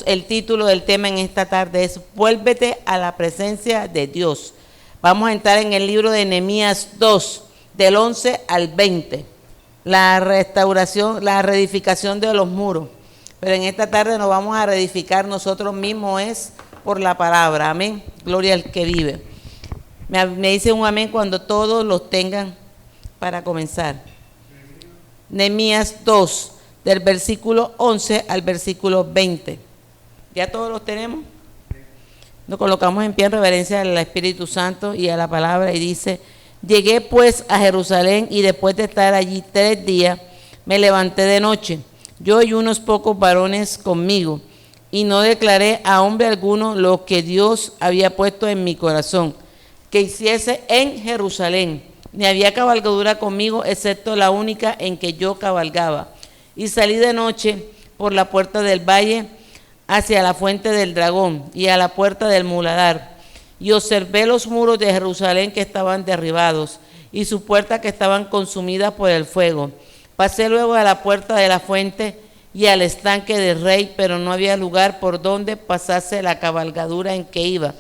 El título del tema en esta tarde es Vuélvete a la presencia de Dios. Vamos a entrar en el libro de Nehemías 2, del 11 al 20. La restauración, la reedificación de los muros. Pero en esta tarde nos vamos a reedificar nosotros mismos es por la palabra. Amén. Gloria al que vive. Me dice un amén cuando todos los tengan para comenzar. Nehemías 2, del versículo 11 al versículo 20. ¿Ya todos los tenemos? Nos colocamos en pie en reverencia al Espíritu Santo y a la palabra y dice: llegué pues a Jerusalén y después de estar allí 3 días, me levanté de noche, yo y unos pocos varones conmigo, y no declaré a hombre alguno lo que Dios había puesto en mi corazón, que hiciese en Jerusalén. Ni había cabalgadura conmigo, excepto la única en que yo cabalgaba. Y salí de noche por la puerta del valle, hacia la fuente del dragón y a la puerta del muladar, y observé los muros de Jerusalén que estaban derribados, y sus puertas que estaban consumidas por el fuego. Pasé luego a la puerta de la fuente y al estanque del rey, pero no había lugar por donde pasase la cabalgadura en que iba.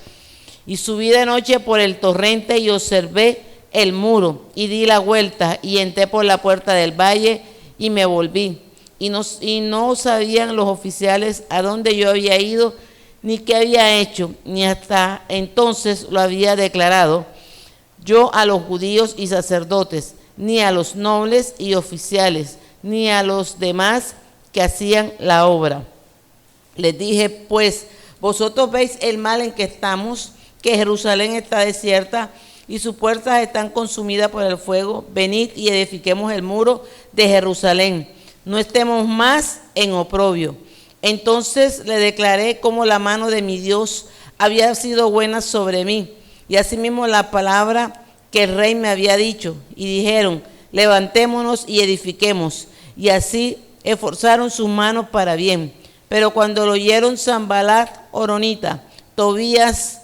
Y subí de noche por el torrente y observé el muro, y di la vuelta, y entré por la puerta del valle, y me volví. Y no sabían los oficiales a dónde yo había ido, ni qué había hecho, ni hasta entonces lo había declarado yo a los judíos y sacerdotes, ni a los nobles y oficiales, ni a los demás que hacían la obra. Les dije, pues, vosotros veis el mal en que estamos, que Jerusalén está desierta y sus puertas están consumidas por el fuego. Venid y edifiquemos el muro de Jerusalén, no estemos más en oprobio. Entonces le declaré cómo la mano de mi Dios había sido buena sobre mí, y asimismo la palabra que el rey me había dicho. Y dijeron, levantémonos y edifiquemos. Y así esforzaron sus manos para bien. Pero cuando lo oyeron Sanballat horonita, Tobías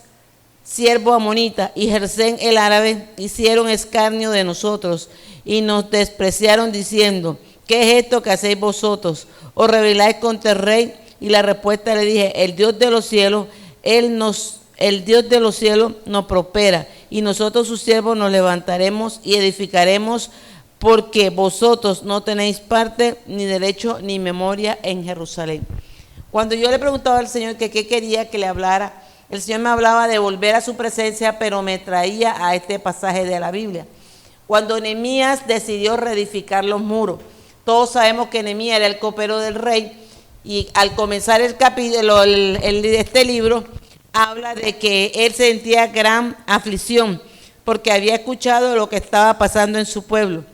siervo amonita y Gesem el árabe, hicieron escarnio de nosotros y nos despreciaron diciendo: ¿qué es esto que hacéis vosotros? ¿Os rebeláis contra el rey? Y la respuesta le dije: el Dios de los cielos, el Dios de los cielos nos prospera, y nosotros sus siervos nos levantaremos y edificaremos, porque vosotros no tenéis parte, ni derecho, ni memoria en Jerusalén. Cuando yo le preguntaba al Señor que qué quería que le hablara, el Señor me hablaba de volver a su presencia, pero me traía a este pasaje de la Biblia. Cuando Nehemías decidió reedificar los muros, todos sabemos que Nehemías era el copero del rey, y al comenzar el capítulo, este libro, habla de que él sentía gran aflicción, porque había escuchado lo que estaba pasando en su pueblo.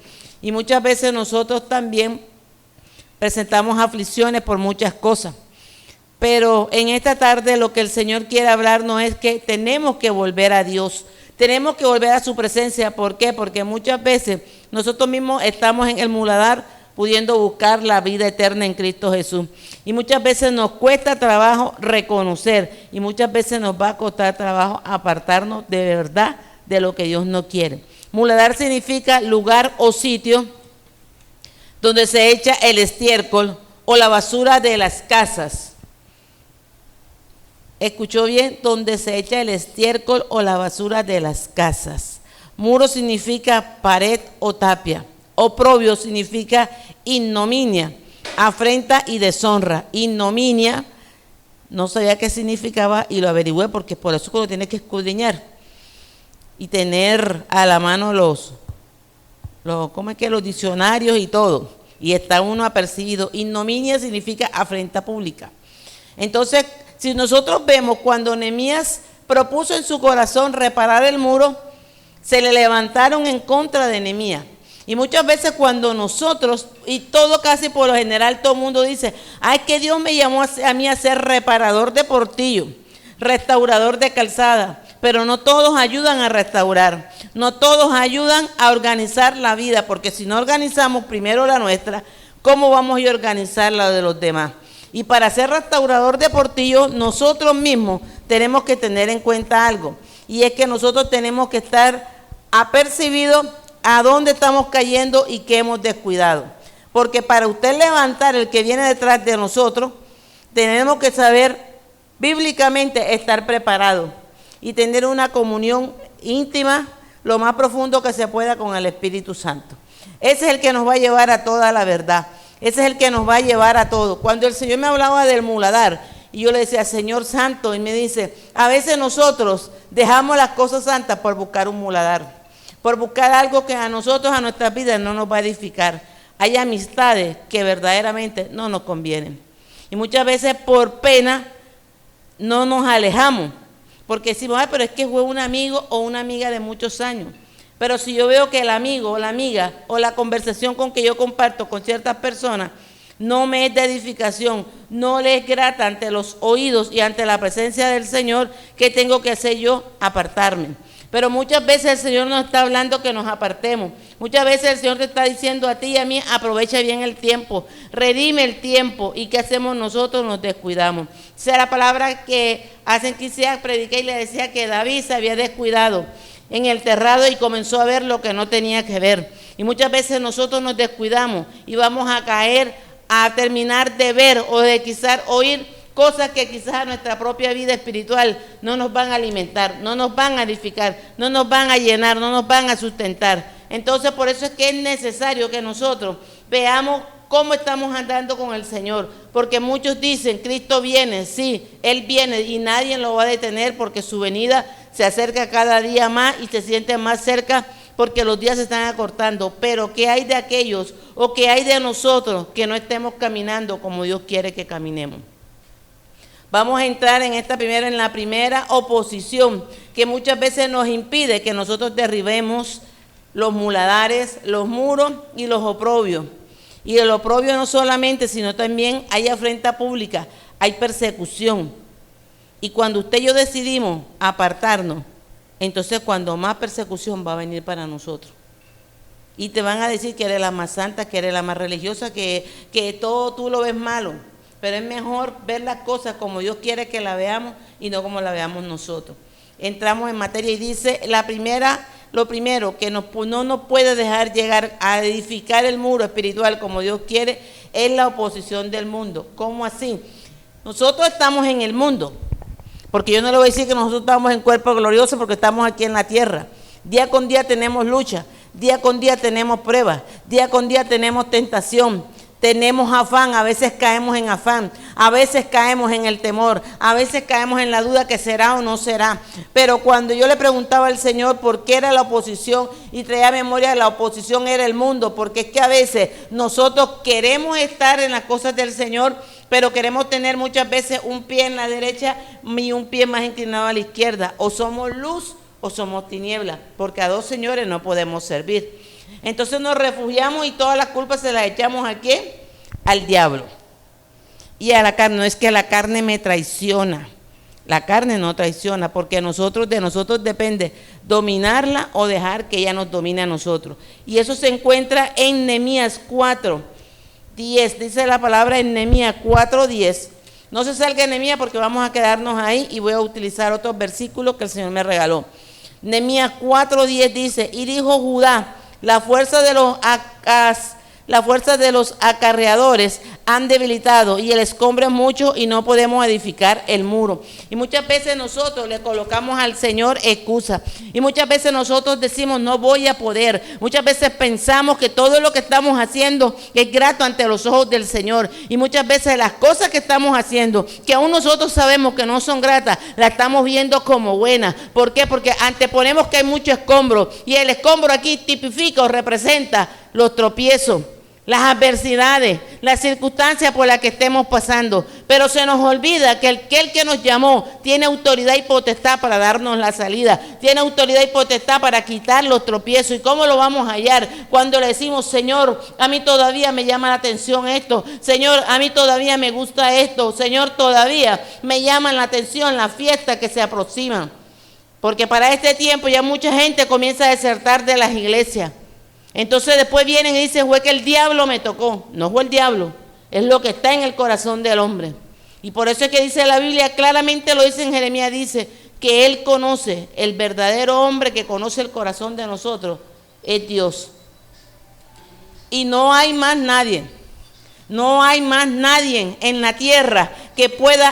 Y muchas veces nosotros también presentamos aflicciones por muchas cosas. Pero en esta tarde lo que el Señor quiere hablarnos es que tenemos que volver a Dios. Tenemos que volver a su presencia. ¿Por qué? Porque muchas veces nosotros mismos estamos en el muladar pudiendo buscar la vida eterna en Cristo Jesús. Y muchas veces nos cuesta trabajo reconocer, y muchas veces nos va a costar trabajo apartarnos de verdad de lo que Dios no quiere. Muladar significa lugar o sitio donde se echa el estiércol o la basura de las casas. ¿Escuchó bien? Donde se echa el estiércol o la basura de las casas. Muro significa pared o tapia. Oprobio significa ignominia, afrenta y deshonra. Ignominia, no sabía qué significaba y lo averigüé, porque por eso uno tiene que escudriñar y tener a la mano los diccionarios y todo. Y está uno apercibido. Ignominia significa afrenta pública. Entonces, si nosotros vemos cuando Nehemías propuso en su corazón reparar el muro, se le levantaron en contra de Nehemías. Y muchas veces cuando nosotros, y todo casi por lo general, todo el mundo dice: ay, que Dios me llamó a mí a ser reparador de portillo, restaurador de calzada. Pero no todos ayudan a restaurar, no todos ayudan a organizar la vida, porque si no organizamos primero la nuestra, ¿cómo vamos a organizar la de los demás? Y para ser restaurador de portillo, nosotros mismos tenemos que tener en cuenta algo, y es que nosotros tenemos que estar apercibidos a dónde estamos cayendo y qué hemos descuidado. Porque para usted levantar el que viene detrás de nosotros, tenemos que saber bíblicamente estar preparados y tener una comunión íntima lo más profundo que se pueda con el Espíritu Santo. Ese es el que nos va a llevar a toda la verdad. Ese es el que nos va a llevar a todo. Cuando el Señor me hablaba del muladar, y yo le decía, Señor Santo, y me dice, a veces nosotros dejamos las cosas santas por buscar un muladar, por buscar algo que a nosotros, a nuestras vidas no nos va a edificar. Hay amistades que verdaderamente no nos convienen. Y muchas veces por pena no nos alejamos, porque decimos, ay, pero es que fue un amigo o una amiga de muchos años. Pero si yo veo que el amigo o la amiga o la conversación con que yo comparto con ciertas personas no me es de edificación, no le es grata ante los oídos y ante la presencia del Señor, ¿qué tengo que hacer yo? Apartarme. Pero muchas veces el Señor nos está hablando que nos apartemos. Muchas veces el Señor te está diciendo a ti y a mí, aprovecha bien el tiempo, redime el tiempo. ¿Y qué hacemos nosotros? Nos descuidamos. Esa es la palabra que hacen que Isaías prediqué y le decía que David se había descuidado en el terrado y comenzó a ver lo que no tenía que ver. Y muchas veces nosotros nos descuidamos y vamos a caer a terminar de ver o de quizás oír cosas que quizás a nuestra propia vida espiritual no nos van a alimentar, no nos van a edificar, no nos van a llenar, no nos van a sustentar. Entonces por eso es que es necesario que nosotros veamos cómo estamos andando con el Señor, porque muchos dicen, Cristo viene, sí, Él viene y nadie lo va a detener porque su venida se acerca cada día más y se siente más cerca porque los días se están acortando. Pero ¿qué hay de aquellos o qué hay de nosotros que no estemos caminando como Dios quiere que caminemos? Vamos a entrar en la primera oposición que muchas veces nos impide que nosotros derribemos los muladares, los muros y los oprobios. Y el oprobio no solamente, sino también hay afrenta pública, hay persecución. Y cuando usted y yo decidimos apartarnos, entonces cuando más persecución va a venir para nosotros. Y te van a decir que eres la más santa, que eres la más religiosa, que todo tú lo ves malo. Pero es mejor ver las cosas como Dios quiere que la veamos y no como la veamos nosotros. Entramos en materia y dice, lo primero que no nos puede dejar llegar a edificar el muro espiritual como Dios quiere es la oposición del mundo. ¿Cómo así? Nosotros estamos en el mundo, porque yo no le voy a decir que nosotros estamos en cuerpo glorioso porque estamos aquí en la tierra. Día con día tenemos lucha, día con día tenemos pruebas, día con día tenemos tentación. Tenemos afán, a veces caemos en afán, a veces caemos en el temor, a veces caemos en la duda que será o no será. Pero cuando yo le preguntaba al Señor por qué era la oposición y traía memoria, la oposición era el mundo, porque es que a veces nosotros queremos estar en las cosas del Señor, pero queremos tener muchas veces un pie en la derecha y un pie más inclinado a la izquierda. O somos luz o somos tinieblas, porque a dos señores no podemos servir. Entonces nos refugiamos y todas las culpas se las echamos ¿a quién? Al diablo y a la carne. No es que la carne me traiciona, la carne no traiciona, porque de nosotros depende dominarla o dejar que ella nos domine a nosotros. Y eso se encuentra en Nehemías 4:10, dice la palabra en Nehemías 4:10. No se salga de Nehemías porque vamos a quedarnos ahí y voy a utilizar otros versículos que el Señor me regaló. Nehemías 4:10 dice, y dijo Judá, la fuerza de los acarreadores han debilitado y el escombro es mucho y no podemos edificar el muro. Y muchas veces nosotros le colocamos al Señor excusa. Y muchas veces nosotros decimos no voy a poder. Muchas veces pensamos que todo lo que estamos haciendo es grato ante los ojos del Señor. Y muchas veces las cosas que estamos haciendo, que aún nosotros sabemos que no son gratas, las estamos viendo como buenas. ¿Por qué? Porque anteponemos que hay mucho escombro. Y el escombro aquí tipifica o representa los tropiezos, las adversidades, las circunstancias por las que estemos pasando. Pero se nos olvida que aquel que nos llamó tiene autoridad y potestad para darnos la salida, tiene autoridad y potestad para quitar los tropiezos. ¿Y cómo lo vamos a hallar? Cuando le decimos, Señor, a mí todavía me llama la atención esto, Señor, a mí todavía me gusta esto, Señor, todavía me llaman la atención las fiestas que se aproximan. Porque para este tiempo ya mucha gente comienza a desertar de las iglesias. Entonces después vienen y dicen, fue que el diablo me tocó. No fue el diablo, es lo que está en el corazón del hombre. Y por eso es que dice la Biblia, claramente lo dice en Jeremías, dice que Él conoce, el verdadero hombre que conoce el corazón de nosotros, es Dios. Y no hay más nadie. No hay más nadie en la tierra que pueda,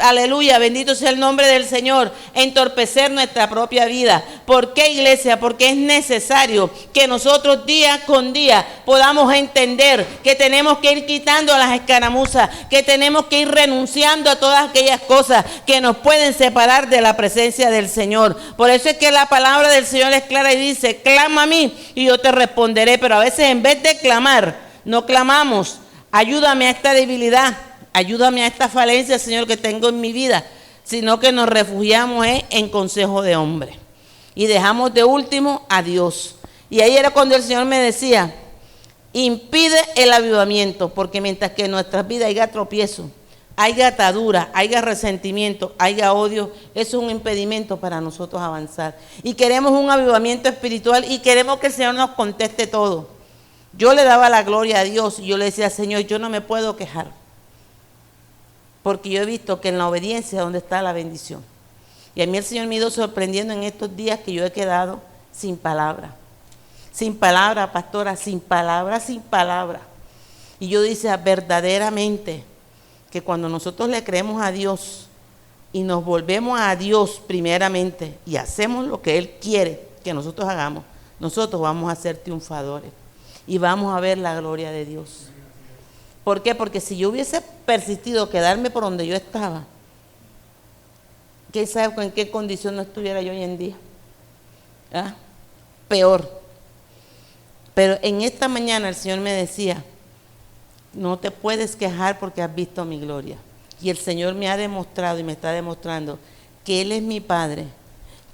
aleluya, bendito sea el nombre del Señor, entorpecer nuestra propia vida. ¿Por qué, iglesia? Porque es necesario que nosotros día con día podamos entender que tenemos que ir quitando las escaramuzas, que tenemos que ir renunciando a todas aquellas cosas que nos pueden separar de la presencia del Señor. Por eso es que la palabra del Señor es clara y dice: clama a mí y yo te responderé. Pero a veces en vez de clamar, no clamamos: ayúdame a esta debilidad, ayúdame a esta falencia, Señor, que tengo en mi vida, sino que nos refugiamos en consejo de hombre y dejamos de último a Dios. Y ahí era cuando el Señor me decía: impide el avivamiento, porque mientras que en nuestras vidas haya tropiezo, haya atadura, haya resentimiento, haya odio, eso es un impedimento para nosotros avanzar. Y queremos un avivamiento espiritual y queremos que el Señor nos conteste todo. Yo le daba la gloria a Dios y yo le decía: Señor, yo no me puedo quejar, porque yo he visto que en la obediencia es donde está la bendición. Y a mí el Señor me ha ido sorprendiendo en estos días que yo he quedado sin palabra. Sin palabra, pastora, sin palabra, sin palabra. Y yo decía verdaderamente que cuando nosotros le creemos a Dios y nos volvemos a Dios primeramente y hacemos lo que Él quiere que nosotros hagamos, nosotros vamos a ser triunfadores y vamos a ver la gloria de Dios. ¿Por qué? Porque si yo hubiese persistido quedarme por donde yo estaba, ¿quién sabe en qué condición no estuviera yo hoy en día? ¿Ah? Peor. Pero en esta mañana el Señor me decía: no te puedes quejar porque has visto mi gloria. Y el Señor me ha demostrado y me está demostrando que Él es mi Padre,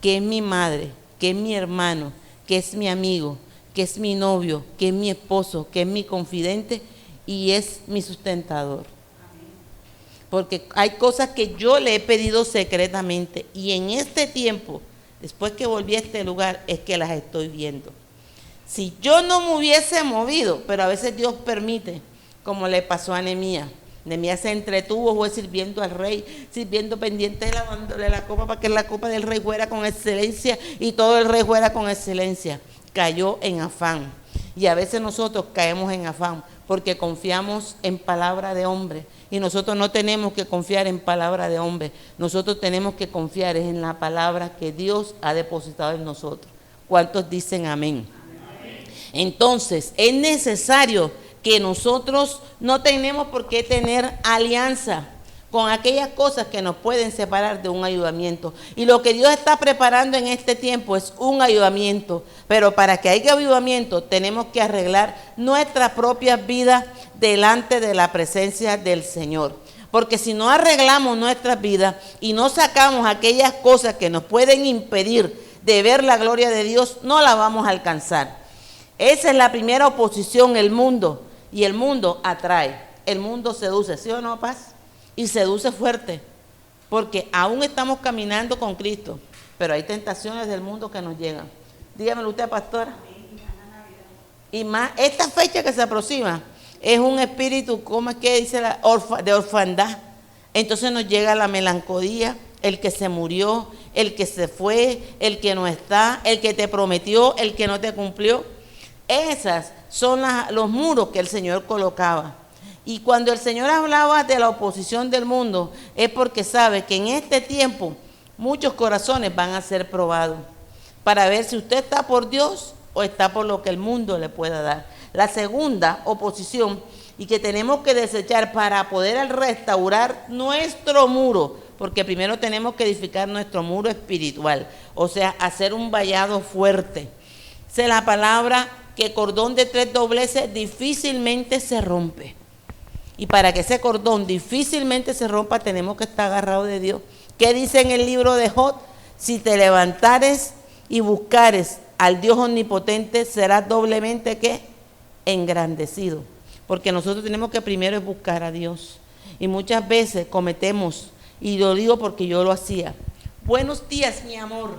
que es mi madre, que es mi hermano, que es mi amigo, que es mi novio, que es mi esposo, que es mi confidente y es mi sustentador. Porque hay cosas que yo le he pedido secretamente y en este tiempo, después que volví a este lugar, es que las estoy viendo. Si yo no me hubiese movido, pero a veces Dios permite, como le pasó a Nehemías. Nehemías se entretuvo, fue sirviendo al rey, sirviendo pendiente, lavándole la copa para que la copa del rey fuera con excelencia y todo el rey fuera con excelencia. Cayó en afán. Y a veces nosotros caemos en afán porque confiamos en palabra de hombre. Y nosotros no tenemos que confiar en palabra de hombre. Nosotros tenemos que confiar en la palabra que Dios ha depositado en nosotros. ¿Cuántos dicen amén? Entonces, es necesario que nosotros no tenemos por qué tener alianza con aquellas cosas que nos pueden separar de un ayudamiento. Y lo que Dios está preparando en este tiempo es un ayudamiento. Pero para que haya ayudamiento tenemos que arreglar nuestras propias vidas delante de la presencia del Señor. Porque si no arreglamos nuestras vidas y no sacamos aquellas cosas que nos pueden impedir de ver la gloria de Dios, no la vamos a alcanzar. Esa es la primera oposición, el mundo. Y el mundo atrae, el mundo seduce, ¿sí o no, Paz? Y seduce fuerte, porque aún estamos caminando con Cristo, pero hay tentaciones del mundo que nos llegan. Dígamelo usted, pastora. Y más, esta fecha que se aproxima es un espíritu, ¿cómo es que dice? De orfandad. Entonces nos llega la melancolía, el que se murió, el que se fue, el que no está, el que te prometió, el que no te cumplió. Esas son los muros que el Señor colocaba. Y cuando el Señor hablaba de la oposición del mundo, es porque sabe que en este tiempo muchos corazones van a ser probados para ver si usted está por Dios o está por lo que el mundo le pueda dar. La segunda oposición, y que tenemos que desechar para poder restaurar nuestro muro, porque primero tenemos que edificar nuestro muro espiritual, o sea, hacer un vallado fuerte. Esa es la palabra que cordón de 3 dobleces difícilmente se rompe. Y para que ese cordón difícilmente se rompa, tenemos que estar agarrados de Dios. ¿Qué dice en el libro de Job? Si te levantares y buscares al Dios omnipotente, serás doblemente ¿qué? Engrandecido. Porque nosotros tenemos que primero buscar a Dios. Y muchas veces cometemos, y lo digo porque yo lo hacía: buenos días, mi amor,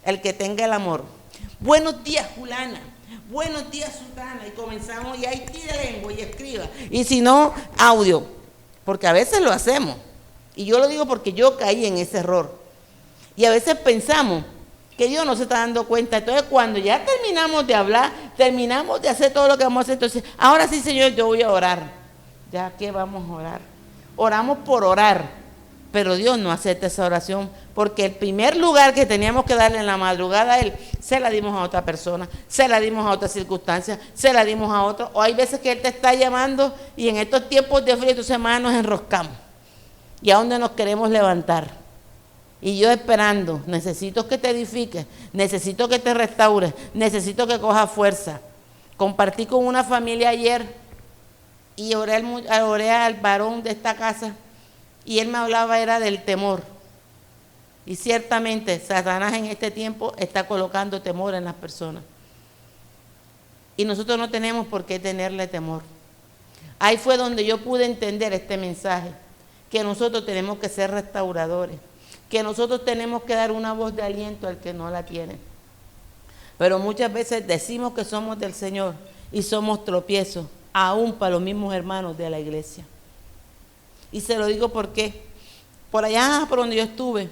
el que tenga el amor. Buenos días, fulana. Buenos días, Sutana. Y comenzamos, y ahí tire lengua y escriba. Y si no, audio. Porque a veces lo hacemos. Y yo lo digo porque yo caí en ese error. Y a veces pensamos que Dios no se está dando cuenta. Entonces, cuando ya terminamos de hablar, terminamos de hacer todo lo que vamos a hacer, entonces, ahora sí, Señor, yo voy a orar. ¿Ya qué vamos a orar? oramos por orar, pero Dios no acepta esa oración, porque el primer lugar que teníamos que darle en la madrugada a Él, se la dimos a otra persona, se la dimos a otra circunstancia, se la dimos a otro, o hay veces que Él te está llamando y en estos tiempos de frío, tus hermanos, nos enroscamos. ¿Y a dónde nos queremos levantar? Y yo esperando, necesito que te edifiques, necesito que te restaures, necesito que cojas fuerza. Compartí con una familia ayer y oré al varón de esta casa y él me hablaba era del temor. Y ciertamente Satanás en este tiempo está colocando temor en las personas. Y nosotros no tenemos por qué tenerle temor. Ahí fue donde yo pude entender este mensaje, que nosotros tenemos que ser restauradores, que nosotros tenemos que dar una voz de aliento al que no la tiene. Pero muchas veces decimos que somos del Señor y somos tropiezos, aún para los mismos hermanos de la iglesia. Y se lo digo porque por allá por donde yo estuve,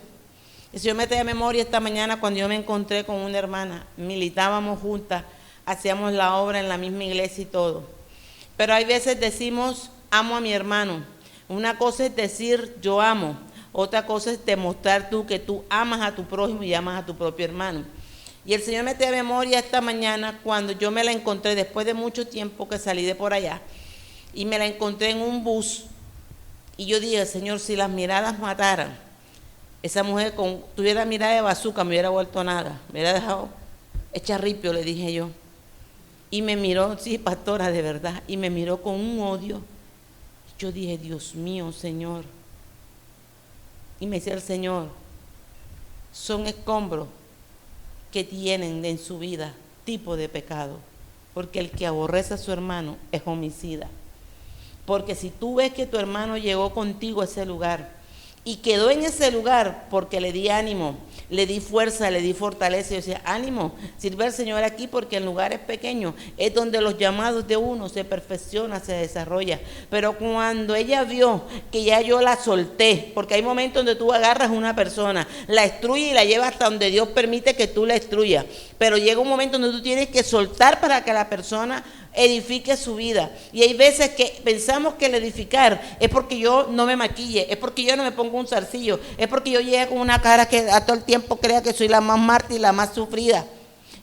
el Señor me trae a memoria esta mañana cuando yo me encontré con una hermana, militábamos juntas, hacíamos la obra en la misma iglesia y todo. Pero hay veces decimos, amo a mi hermano. Una cosa es decir, yo amo. Otra cosa es demostrar tú que tú amas a tu prójimo y amas a tu propio hermano. Y el Señor me trae a memoria esta mañana cuando yo me la encontré después de mucho tiempo que salí de por allá. Y me la encontré en un bus. Y yo dije, Señor, si las miradas mataran, esa mujer tuviera mirada de bazooka, me hubiera vuelto nada. Me hubiera dejado hecha ripio, le dije yo. Y me miró, sí, pastora, de verdad. Y me miró con un odio. Yo dije, Dios mío, Señor. Y me decía el Señor, son escombros que tienen en su vida tipo de pecado. Porque el que aborrece a su hermano es homicida. Porque si tú ves que tu hermano llegó contigo a ese lugar y quedó en ese lugar porque le di ánimo, le di fuerza, le di fortaleza, yo decía, ánimo, sirve al Señor aquí porque en lugares pequeños es donde los llamados de uno se perfecciona, se desarrolla. Pero cuando ella vio que ya yo la solté, porque hay momentos donde tú agarras a una persona, la destruyes y la llevas hasta donde Dios permite que tú la destruyas, pero llega un momento donde tú tienes que soltar para que la persona edifique su vida. Y hay veces que pensamos que el edificar es porque yo no me maquille, es porque yo no me pongo un zarcillo, es porque yo llego con una cara que a todo el tiempo crea que soy la más mártir, la más sufrida.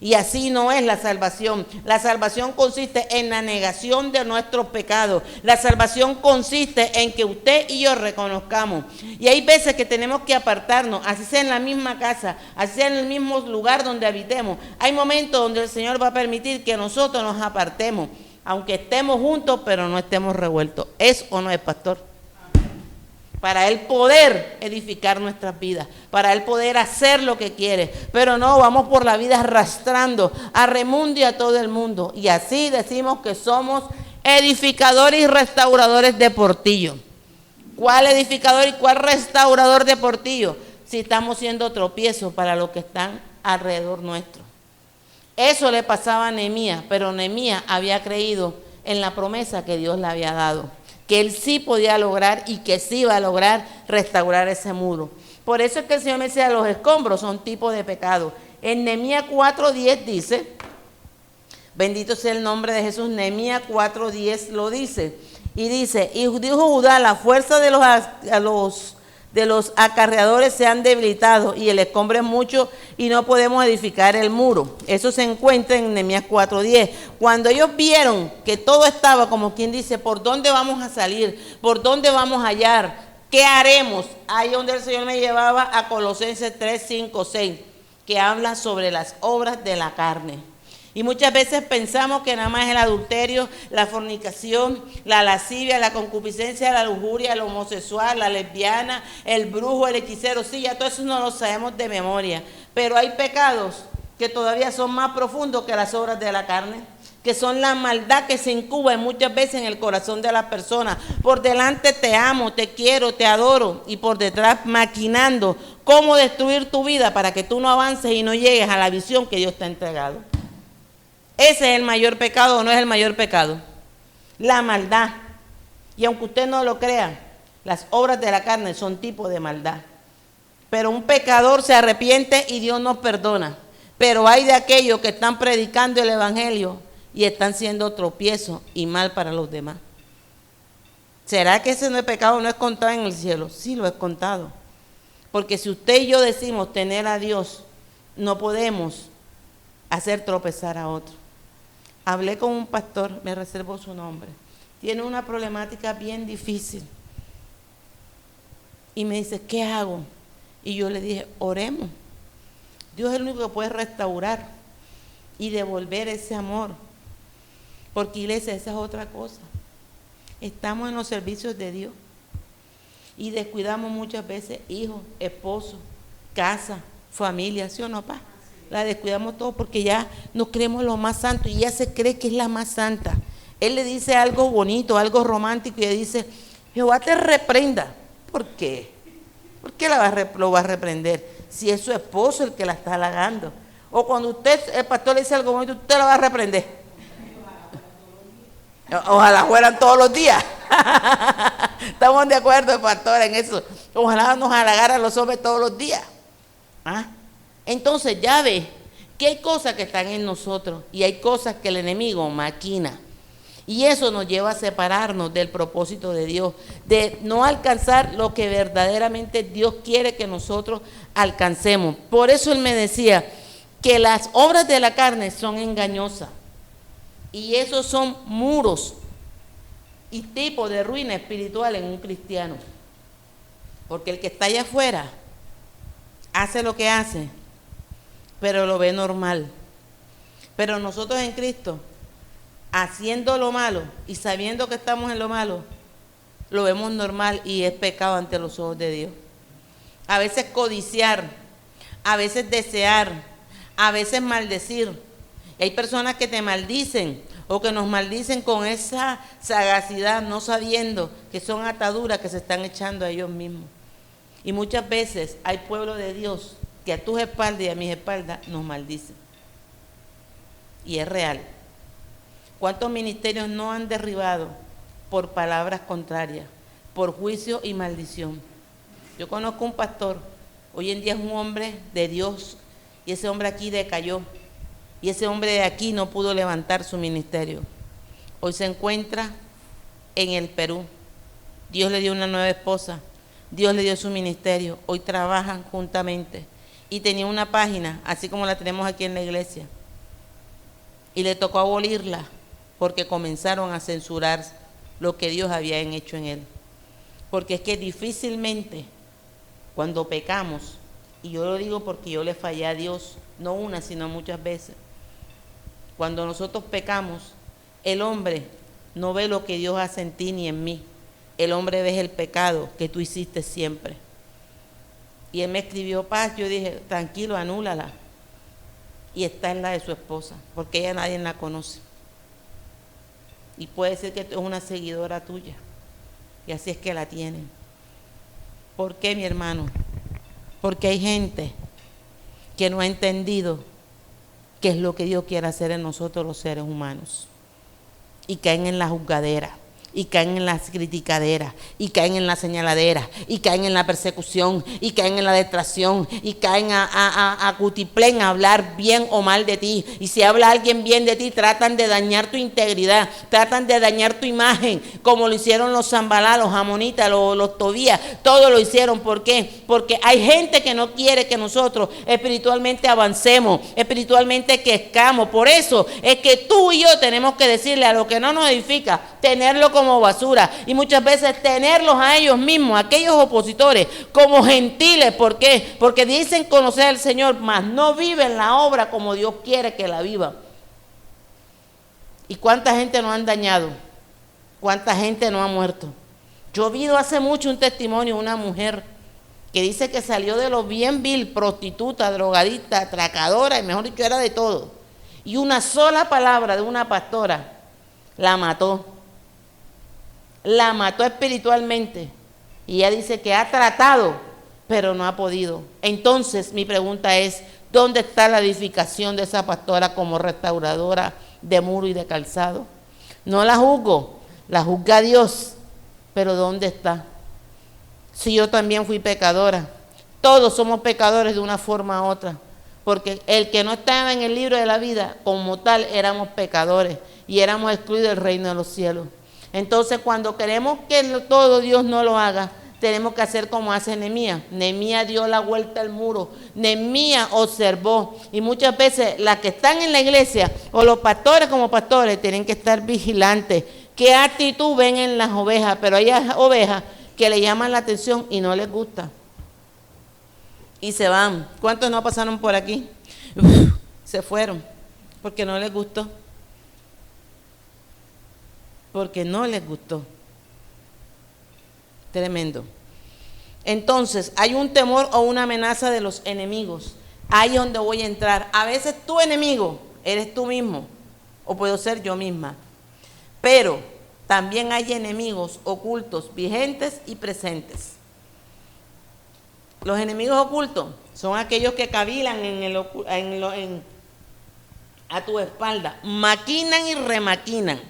Y así no es la salvación. La salvación consiste en la negación de nuestros pecados. La salvación consiste en que usted y yo reconozcamos. Y hay veces que tenemos que apartarnos, así sea en la misma casa, así sea en el mismo lugar donde habitemos. Hay momentos donde el Señor va a permitir que nosotros nos apartemos, aunque estemos juntos, pero no estemos revueltos. ¿Es o no es, pastor? Para Él poder edificar nuestras vidas, para Él poder hacer lo que quiere. Pero no, vamos por la vida arrastrando a Remundo y a todo el mundo. Y así decimos que somos edificadores y restauradores de Portillo. ¿Cuál edificador y cuál restaurador de Portillo? Si estamos siendo tropiezos para los que están alrededor nuestro. Eso le pasaba a Nehemías, pero Nehemías había creído en la promesa que Dios le había dado, que él sí podía lograr y que sí iba a lograr restaurar ese muro. Por eso es que el Señor me decía, los escombros son tipo de pecado. En Nehemías 4:10 dice, bendito sea el nombre de Jesús, Nehemías 4:10 lo dice, y dice, y dijo Judá, la fuerza de los acarreadores se han debilitado y el escombro es mucho y no podemos edificar el muro. Eso se encuentra en Nehemías 4:10. Cuando ellos vieron que todo estaba, como quien dice, ¿por dónde vamos a salir? ¿Por dónde vamos a hallar? ¿Qué haremos? Ahí donde el Señor me llevaba a Colosenses 3:5-6, que habla sobre las obras de la carne. Y muchas veces pensamos que nada más es el adulterio, la fornicación, la lascivia, la concupiscencia, la lujuria, el homosexual, la lesbiana, el brujo, el hechicero. Sí, ya todo eso no lo sabemos de memoria. Pero hay pecados que todavía son más profundos que las obras de la carne, que son la maldad que se incuba muchas veces en el corazón de las personas. Por delante te amo, te quiero, te adoro, y por detrás maquinando cómo destruir tu vida para que tú no avances y no llegues a la visión que Dios te ha entregado. Ese es el mayor pecado, ¿o no es el mayor pecado? La maldad. Y aunque usted no lo crea, las obras de la carne son tipo de maldad. Pero un pecador se arrepiente y Dios nos perdona. Pero hay de aquellos que están predicando el evangelio y están siendo tropiezo y mal para los demás. ¿Será que ese no es pecado, no es contado en el cielo? Sí, lo es contado. Porque si usted y yo decimos tener a Dios, no podemos hacer tropezar a otro. Hablé con un pastor, me reservo su nombre. Tiene una problemática bien difícil. Y me dice, ¿qué hago? Y yo le dije, oremos. Dios es el único que puede restaurar y devolver ese amor. Porque iglesia, esa es otra cosa. Estamos en los servicios de Dios y descuidamos muchas veces hijos, esposos, casa, familia, ¿sí o no, pa? La descuidamos todo porque ya nos creemos lo más santo y ella se cree que es la más santa. Él le dice algo bonito, algo romántico y ella dice, Jehová te reprenda. ¿Por qué? ¿Por qué lo va a reprender? Si es su esposo el que la está halagando. O cuando usted, el pastor le dice algo bonito, usted la va a reprender. Ojalá fueran todos los días. Estamos de acuerdo, pastor, en eso. Ojalá nos halagaran los hombres todos los días. ¿Ah? Entonces ya ve que hay cosas que están en nosotros y hay cosas que el enemigo maquina. Y eso nos lleva a separarnos del propósito de Dios, de no alcanzar lo que verdaderamente Dios quiere que nosotros alcancemos. Por eso él me decía que las obras de la carne son engañosas. Y esos son muros y tipos de ruina espiritual en un cristiano. Porque el que está allá afuera hace lo que hace, pero lo ve normal. Pero nosotros en Cristo, haciendo lo malo y sabiendo que estamos en lo malo, lo vemos normal y es pecado ante los ojos de Dios. A veces codiciar, a veces desear, a veces maldecir. Y hay personas que te maldicen o que nos maldicen con esa sagacidad, no sabiendo que son ataduras que se están echando a ellos mismos. Y muchas veces hay pueblo de Dios que a tus espaldas y a mis espaldas nos maldicen. Y es real. ¿Cuántos ministerios no han derribado por palabras contrarias, por juicio y maldición? Yo conozco un pastor, hoy en día es un hombre de Dios, y ese hombre aquí decayó, y ese hombre de aquí no pudo levantar su ministerio. Hoy se encuentra en el Perú. Dios le dio una nueva esposa, Dios le dio su ministerio, hoy trabajan juntamente. Y tenía una página, así como la tenemos aquí en la iglesia, y le tocó abolirla, porque comenzaron a censurar lo que Dios había hecho en él. Porque es que difícilmente cuando pecamos, y yo lo digo porque yo le fallé a Dios, no una, sino muchas veces, cuando nosotros pecamos, el hombre no ve lo que Dios hace en ti ni en mí. El hombre ve el pecado que tú hiciste siempre. Y él me escribió paz, yo dije, tranquilo, anúlala. Y está en la de su esposa, porque ella nadie la conoce. Y puede ser que es una seguidora tuya. Y así es que la tienen. ¿Por qué, mi hermano? Porque hay gente que no ha entendido qué es lo que Dios quiere hacer en nosotros los seres humanos. Y caen en la juzgadera, y caen en las criticaderas, y caen en la señaladera, y caen en la persecución, y caen en la detracción, y caen a cutiplén a hablar bien o mal de ti. Y si habla alguien bien de ti, tratan de dañar tu integridad, tratan de dañar tu imagen, como lo hicieron los Zambalá, los Amonitas, los Tobías, todos lo hicieron. ¿Por qué? Porque hay gente que no quiere que nosotros espiritualmente avancemos, espiritualmente crezcamos. Por eso es que tú y yo tenemos que decirle a lo que no nos edifica, tenerlo como basura, y muchas veces tenerlos a ellos mismos, aquellos opositores, como gentiles. ¿Por qué? Porque dicen conocer al Señor, mas no viven la obra como Dios quiere que la viva. ¿Y cuánta gente nos han dañado? ¿Cuánta gente no ha muerto? Yo vi hace mucho un testimonio de una mujer que dice que salió de lo bien vil, prostituta, drogadicta, atracadora, y mejor dicho, era de todo. Y una sola palabra de una pastora la mató. La mató espiritualmente. Y ella dice que ha tratado, pero no ha podido. Entonces mi pregunta es, ¿dónde está la edificación de esa pastora como restauradora de muro y de calzado? No la juzgo, la juzga Dios, pero ¿dónde está? Si yo también fui pecadora, todos somos pecadores de una forma u otra, porque el que no estaba en el libro de la vida, como tal, éramos pecadores y éramos excluidos del reino de los cielos. Entonces, cuando queremos que todo Dios no lo haga, tenemos que hacer como hace Nehemías. Nehemías dio la vuelta al muro. Nehemías observó. Y muchas veces las que están en la iglesia o los pastores como pastores tienen que estar vigilantes. ¿Qué actitud ven en las ovejas? Pero hay ovejas que le llaman la atención y no les gusta. Y se van. ¿Cuántos no pasaron por aquí? Se fueron porque no les gustó. Porque no les gustó. Tremendo. Entonces, hay un temor o una amenaza de los enemigos. Ahí es donde voy a entrar. A veces tu enemigo eres tú mismo, o puedo ser yo misma. Pero también hay enemigos ocultos, vigentes y presentes. Los enemigos ocultos son aquellos que cavilan a tu espalda, maquinan y remaquinan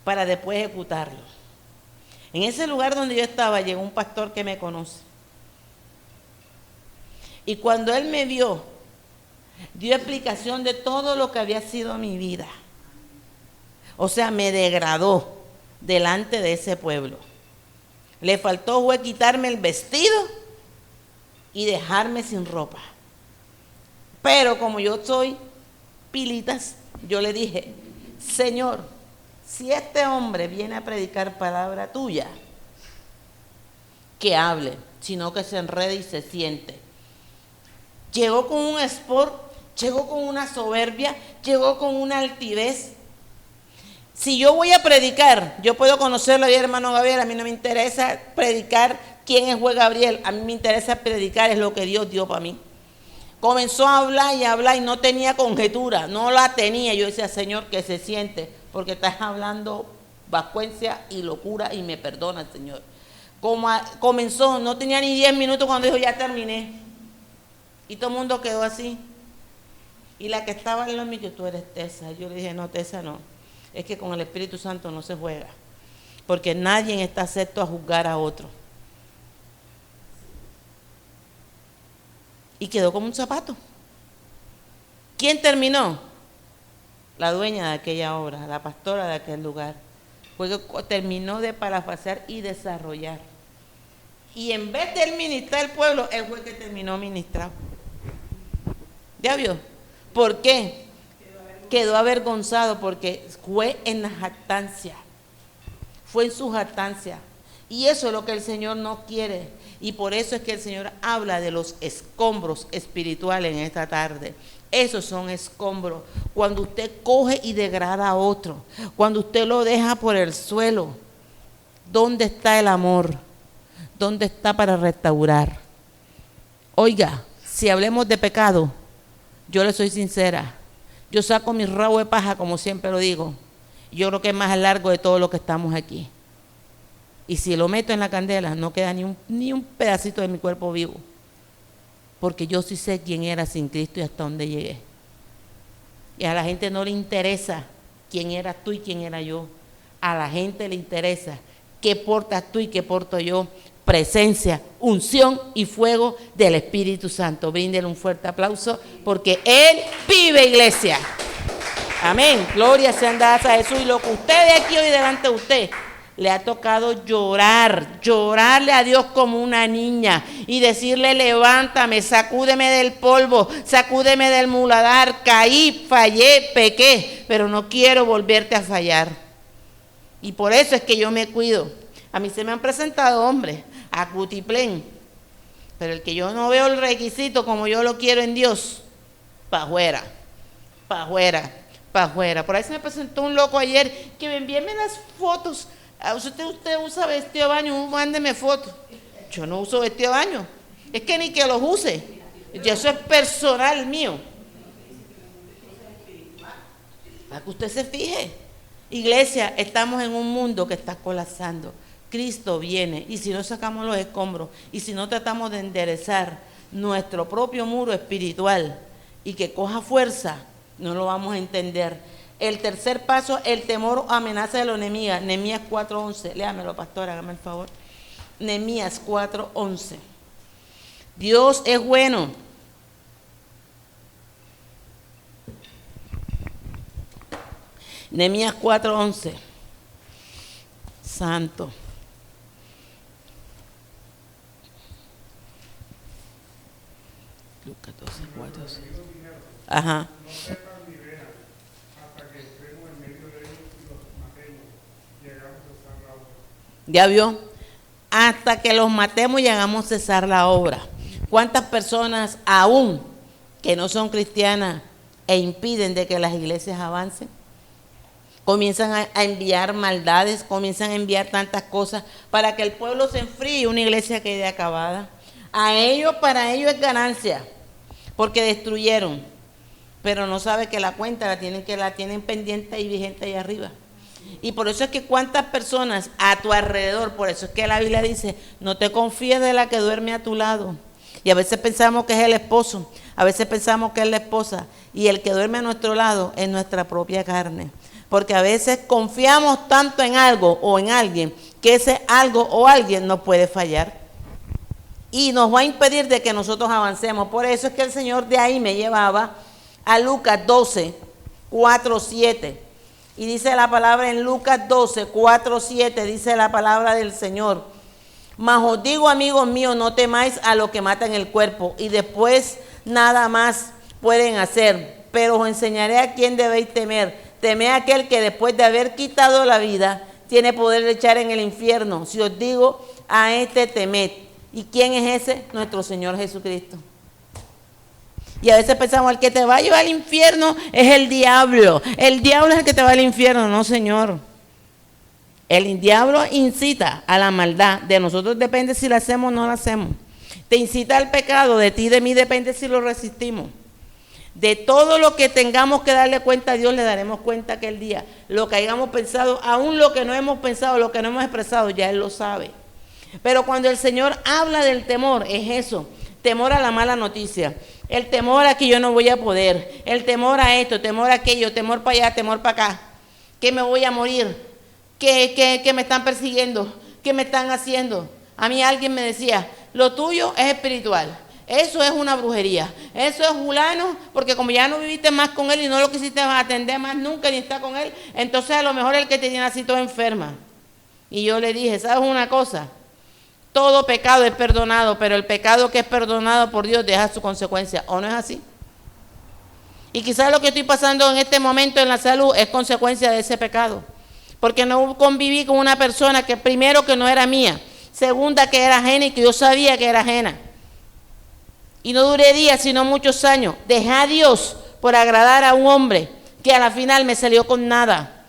para después ejecutarlo. En ese lugar donde yo estaba llegó un pastor que me conoce. Y cuando él me vio, dio explicación de todo lo que había sido mi vida. O sea, me degradó delante de ese pueblo. Le faltó fue quitarme el vestido y dejarme sin ropa. Pero como yo soy pilitas, yo le dije, Señor, si este hombre viene a predicar palabra tuya, que hable, sino que se enrede y se siente. Llegó con un sport, llegó con una soberbia, llegó con una altivez. Si yo voy a predicar, yo puedo conocerlo ahí, hermano Gabriel, a mí no me interesa predicar quién es Juan Gabriel, a mí me interesa predicar es lo que Dios dio para mí. Comenzó a hablar y no tenía conjetura, no la tenía. Yo decía, Señor, que se siente, porque estás hablando vacuencia y locura y me perdona, Señor. Comenzó, no tenía ni 10 minutos cuando dijo, ya terminé. Y todo el mundo quedó así. Y la que estaba en lo mío, tú eres Tessa. Yo le dije, no, Tessa no. Es que con el Espíritu Santo no se juega. Porque nadie está acepto a juzgar a otro. Y quedó como un zapato. ¿Quién terminó? La dueña de aquella obra, la pastora de aquel lugar. Fue que terminó de parafrasear y desarrollar. Y en vez de él ministrar al pueblo, él fue el que terminó ministrado. ¿Ya vio? ¿Por qué? Quedó avergonzado porque fue en la jactancia. Fue en su jactancia. Y eso es lo que el Señor no quiere. Y por eso es que el Señor habla de los escombros espirituales en esta tarde. Esos son escombros. Cuando usted coge y degrada a otro. Cuando usted lo deja por el suelo. ¿Dónde está el amor? ¿Dónde está para restaurar? Oiga, si hablemos de pecado, yo le soy sincera. Yo saco mi rabo de paja, como siempre lo digo. Yo creo que es más largo de todo lo que estamos aquí. Y si lo meto en la candela, no queda ni un pedacito de mi cuerpo vivo. Porque yo sí sé quién era sin Cristo y hasta dónde llegué. Y a la gente no le interesa quién eras tú y quién era yo. A la gente le interesa qué portas tú y qué porto yo. Presencia, unción y fuego del Espíritu Santo. Bríndele un fuerte aplauso porque Él vive, iglesia. Amén. Gloria sean dadas a Jesús. Y lo que usted ve aquí hoy delante de usted, le ha tocado llorarle a Dios como una niña y decirle, levántame, sacúdeme del polvo, sacúdeme del muladar, caí, fallé, pequé, pero no quiero volverte a fallar. Y por eso es que yo me cuido. A mí se me han presentado hombres a cutiplén, pero el que yo no veo el requisito como yo lo quiero en Dios, para afuera, para afuera, para afuera. Por ahí se me presentó un loco ayer que me envíeme las fotos. Usted usa vestido de baño, mándeme fotos. Yo no uso vestido de baño. Es que ni que los use. Eso es personal mío. Para que usted se fije. Iglesia, estamos en un mundo que está colapsando. Cristo viene. Y si no sacamos los escombros, y si no tratamos de enderezar nuestro propio muro espiritual y que coja fuerza, no lo vamos a entender. El tercer paso, el temor o amenaza de los enemigos. Nehemías 4:11. Léamelo, pastor, hágame el favor. Nehemías 4:11. Dios es bueno. Nehemías 4:11. Santo. Lucas 12, 4. Ajá. ¿Ya vio? Hasta que los matemos y hagamos cesar la obra. ¿Cuántas personas aún que no son cristianas e impiden de que las iglesias avancen? Comienzan a enviar maldades, comienzan a enviar tantas cosas para que el pueblo se enfríe y una iglesia quede acabada. Para ellos es ganancia, porque destruyeron, pero no sabe que la cuenta la tienen pendiente y vigente ahí arriba. Y por eso es que cuántas personas a tu alrededor, por eso es que la Biblia dice, no te confíes de la que duerme a tu lado. Y a veces pensamos que es el esposo, a veces pensamos que es la esposa, y el que duerme a nuestro lado es nuestra propia carne. Porque a veces confiamos tanto en algo o en alguien, que ese algo o alguien nos puede fallar. Y nos va a impedir de que nosotros avancemos. Por eso es que el Señor de ahí me llevaba a Lucas 12, 4, 7. Y dice la palabra en Lucas 12, 4, 7, dice la palabra del Señor. Mas os digo, amigos míos, no temáis a lo que matan el cuerpo y después nada más pueden hacer. Pero os enseñaré a quién debéis temer. Temed a aquel que después de haber quitado la vida tiene poder de echar en el infierno. Si os digo, a este temed. ¿Y quién es ese? Nuestro Señor Jesucristo. Y a veces pensamos, el que te va a llevar al infierno es el diablo. El diablo es el que te va al infierno. No, Señor. El diablo incita a la maldad. De nosotros depende si la hacemos o no la hacemos. Te incita al pecado. De ti y de mí depende si lo resistimos. De todo lo que tengamos que darle cuenta a Dios, le daremos cuenta aquel día. Lo que hayamos pensado, aún lo que no hemos pensado, lo que no hemos expresado, ya Él lo sabe. Pero cuando el Señor habla del temor, es eso. Temor a la mala noticia. El temor a que yo no voy a poder. El temor a esto, temor a aquello, temor para allá, temor para acá. Que me voy a morir. Que me están persiguiendo. Que me están haciendo. A mí alguien me decía, lo tuyo es espiritual. Eso es una brujería. Eso es fulano, porque como ya no viviste más con él y no lo quisiste atender más nunca ni estar con él, entonces a lo mejor el que te tiene así toda enferma. Y yo le dije, ¿sabes una cosa? Todo pecado es perdonado, pero el pecado que es perdonado por Dios deja su consecuencia. ¿O no es así? Y quizás lo que estoy pasando en este momento en la salud es consecuencia de ese pecado. Porque no conviví con una persona que primero que no era mía, segunda que era ajena y que yo sabía que era ajena. Y no duré días, sino muchos años. Dejé a Dios por agradar a un hombre que a la final me salió con nada.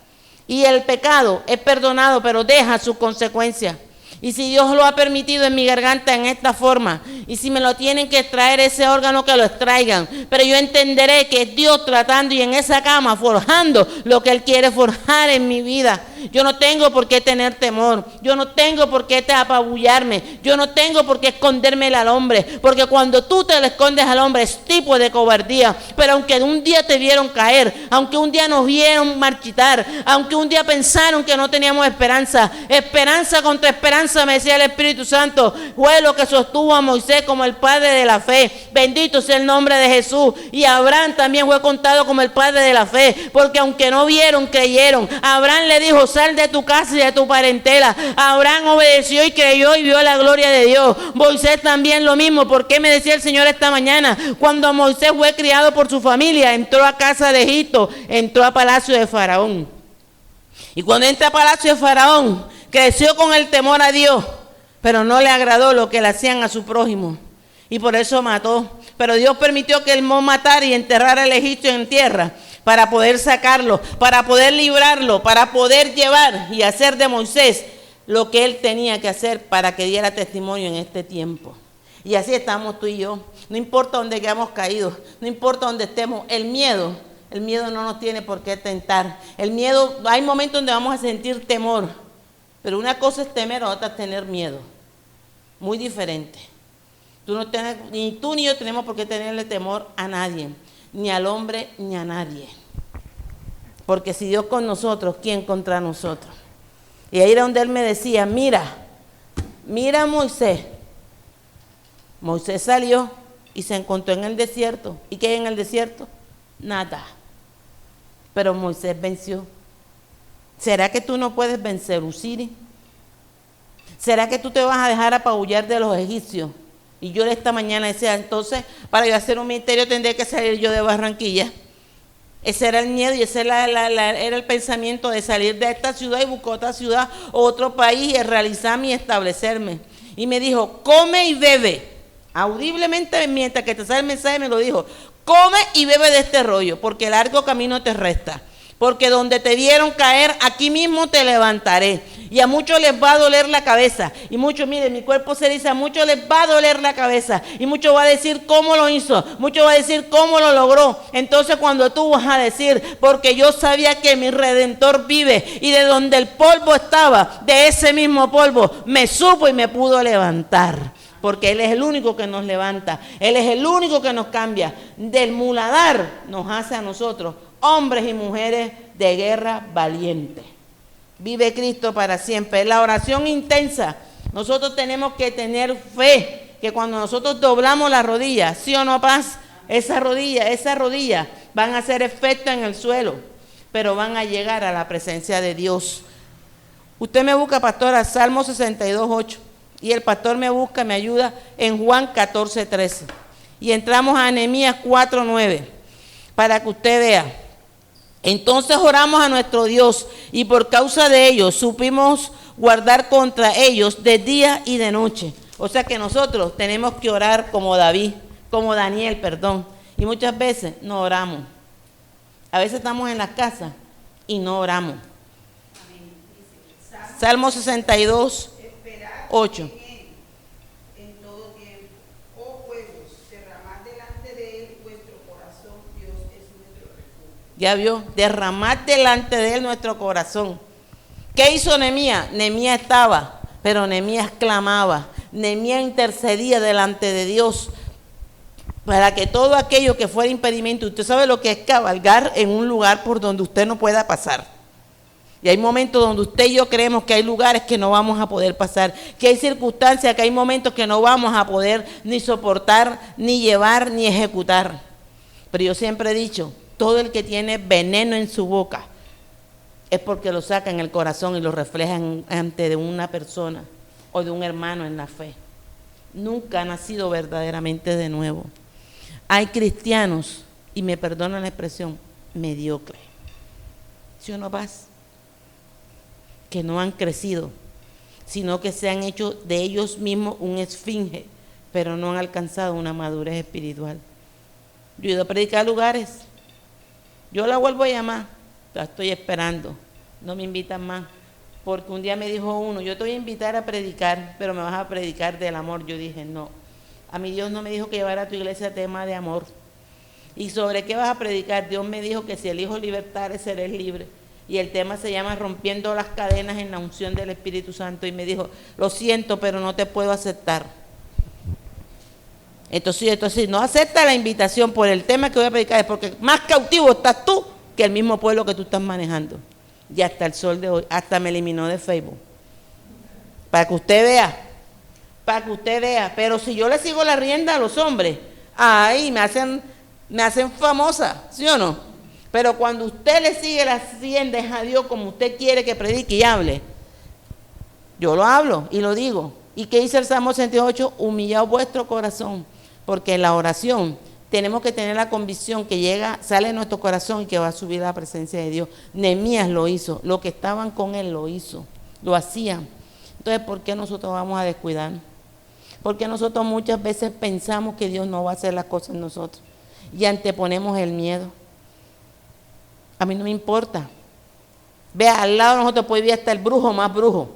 Y el pecado es perdonado, pero deja sus consecuencias. Y si Dios lo ha permitido en mi garganta en esta forma, y si me lo tienen que extraer ese órgano, que lo extraigan. Pero yo entenderé que es Dios tratando y en esa cama forjando lo que Él quiere forjar en mi vida. Yo no tengo por qué tener temor. Yo no tengo por qué apabullarme. Yo no tengo por qué esconderme al hombre. Porque cuando tú te le escondes al hombre es tipo de cobardía. Pero aunque un día te vieron caer, aunque un día nos vieron marchitar, aunque un día pensaron que no teníamos esperanza, esperanza contra esperanza, me decía el Espíritu Santo, fue lo que sostuvo a Moisés como el padre de la fe. Bendito sea el nombre de Jesús. Y Abraham también fue contado como el padre de la fe. Porque aunque no vieron, creyeron. Abraham le dijo, sal de tu casa y de tu parentela. Abraham obedeció y creyó y vio la gloria de Dios. Moisés también lo mismo. ¿Por qué me decía el Señor esta mañana? Cuando Moisés fue criado por su familia, entró a casa de Egipto, entró a palacio de Faraón. Y cuando entra a palacio de Faraón, creció con el temor a Dios, pero no le agradó lo que le hacían a su prójimo. Y por eso mató. Pero Dios permitió que él matara y enterrara al egipcio en tierra, para poder sacarlo, para poder librarlo, para poder llevar y hacer de Moisés lo que él tenía que hacer para que diera testimonio en este tiempo. Y así estamos tú y yo. No importa dónde hayamos caído, no importa dónde estemos, el miedo no nos tiene por qué tentar. El miedo, hay momentos donde vamos a sentir temor, pero una cosa es temer, otra es tener miedo. Muy diferente. Ni tú ni yo tenemos por qué tenerle temor a nadie, ni al hombre ni a nadie. Porque si Dios con nosotros, ¿quién contra nosotros? Y ahí era donde él me decía, mira a Moisés. Moisés salió y se encontró en el desierto. ¿Y qué hay en el desierto? Nada. Pero Moisés venció. ¿Será que tú no puedes vencer, Usiri? ¿Será que tú te vas a dejar apabullar de los egipcios? Y yo esta mañana decía, entonces, para yo hacer un ministerio tendré que salir yo de Barranquilla. Ese era el miedo y ese era, era el pensamiento de salir de esta ciudad y buscar otra ciudad o otro país y realizarme y establecerme. Y me dijo, come y bebe. Audiblemente, mientras que te sale el mensaje, me lo dijo, come y bebe de este rollo, porque largo camino te resta. Porque donde te vieron caer, aquí mismo te levantaré. Y a muchos les va a doler la cabeza. Y muchos, miren, mi cuerpo se dice, a muchos les va a doler la cabeza. Y muchos va a decir cómo lo hizo. Muchos va a decir cómo lo logró. Entonces cuando tú vas a decir, porque yo sabía que mi Redentor vive. Y de donde el polvo estaba, de ese mismo polvo, me supo y me pudo levantar. Porque Él es el único que nos levanta. Él es el único que nos cambia. Del muladar nos hace a nosotros hombres y mujeres de guerra valientes. Vive Cristo para siempre. La oración intensa. Nosotros tenemos que tener fe que cuando nosotros doblamos la rodilla, ¿sí o no, paz? Esa rodilla van a hacer efecto en el suelo, pero van a llegar a la presencia de Dios. Usted me busca, pastora, Salmo 62:8. Y el pastor me busca, me ayuda en Juan 14:13. Y entramos a Nehemías 4:9 para que usted vea. Entonces oramos a nuestro Dios y por causa de ellos supimos guardar contra ellos de día y de noche. O sea que nosotros tenemos que orar como Daniel, perdón. Y muchas veces no oramos. A veces estamos en las casas y no oramos. Salmo 62:8. Ya vio, derramar delante de Él nuestro corazón. ¿Qué hizo Nehemías? Nehemías estaba, pero Nehemías clamaba. Nehemías intercedía delante de Dios para que todo aquello que fuera impedimento, usted sabe lo que es cabalgar en un lugar por donde usted no pueda pasar. Y hay momentos donde usted y yo creemos que hay lugares que no vamos a poder pasar, que hay circunstancias, que hay momentos que no vamos a poder ni soportar, ni llevar, ni ejecutar. Pero yo siempre he dicho, todo el que tiene veneno en su boca es porque lo saca en el corazón y lo refleja ante de una persona o de un hermano en la fe. Nunca ha nacido verdaderamente de nuevo. Hay cristianos, y me perdonan la expresión, mediocres. ¿Sí o no, paz? Que no han crecido, sino que se han hecho de ellos mismos un esfinge, pero no han alcanzado una madurez espiritual. Yo he ido a predicar a lugares. Yo la vuelvo a llamar, la estoy esperando, no me invitan más, porque un día me dijo uno, yo te voy a invitar a predicar, pero me vas a predicar del amor. Yo dije, no, a mí Dios no me dijo que llevara a tu iglesia tema de amor. ¿Y sobre qué vas a predicar? Dios me dijo que si elijo libertad, seré libre. Y el tema se llama Rompiendo las cadenas en la unción del Espíritu Santo. Y me dijo, lo siento, pero no te puedo aceptar. Entonces, no acepta la invitación por el tema que voy a predicar, es porque más cautivo estás tú que el mismo pueblo que tú estás manejando. Y hasta el sol de hoy, hasta me eliminó de Facebook. Para que usted vea. Pero si yo le sigo la rienda a los hombres, ahí me hacen famosa, ¿sí o no? Pero cuando usted le sigue las riendas a Dios como usted quiere que predique y hable, yo lo hablo y lo digo. ¿Y qué dice el Salmo 68? Humillad vuestro corazón. Porque en la oración tenemos que tener la convicción que sale de nuestro corazón y que va a subir a la presencia de Dios. Nehemías lo hizo, los que estaban con él lo hacían. Entonces, ¿por qué nosotros vamos a descuidar? Porque nosotros muchas veces pensamos que Dios no va a hacer las cosas en nosotros y anteponemos el miedo. A mí no me importa. Vea, al lado de nosotros puede vivir hasta el brujo más brujo,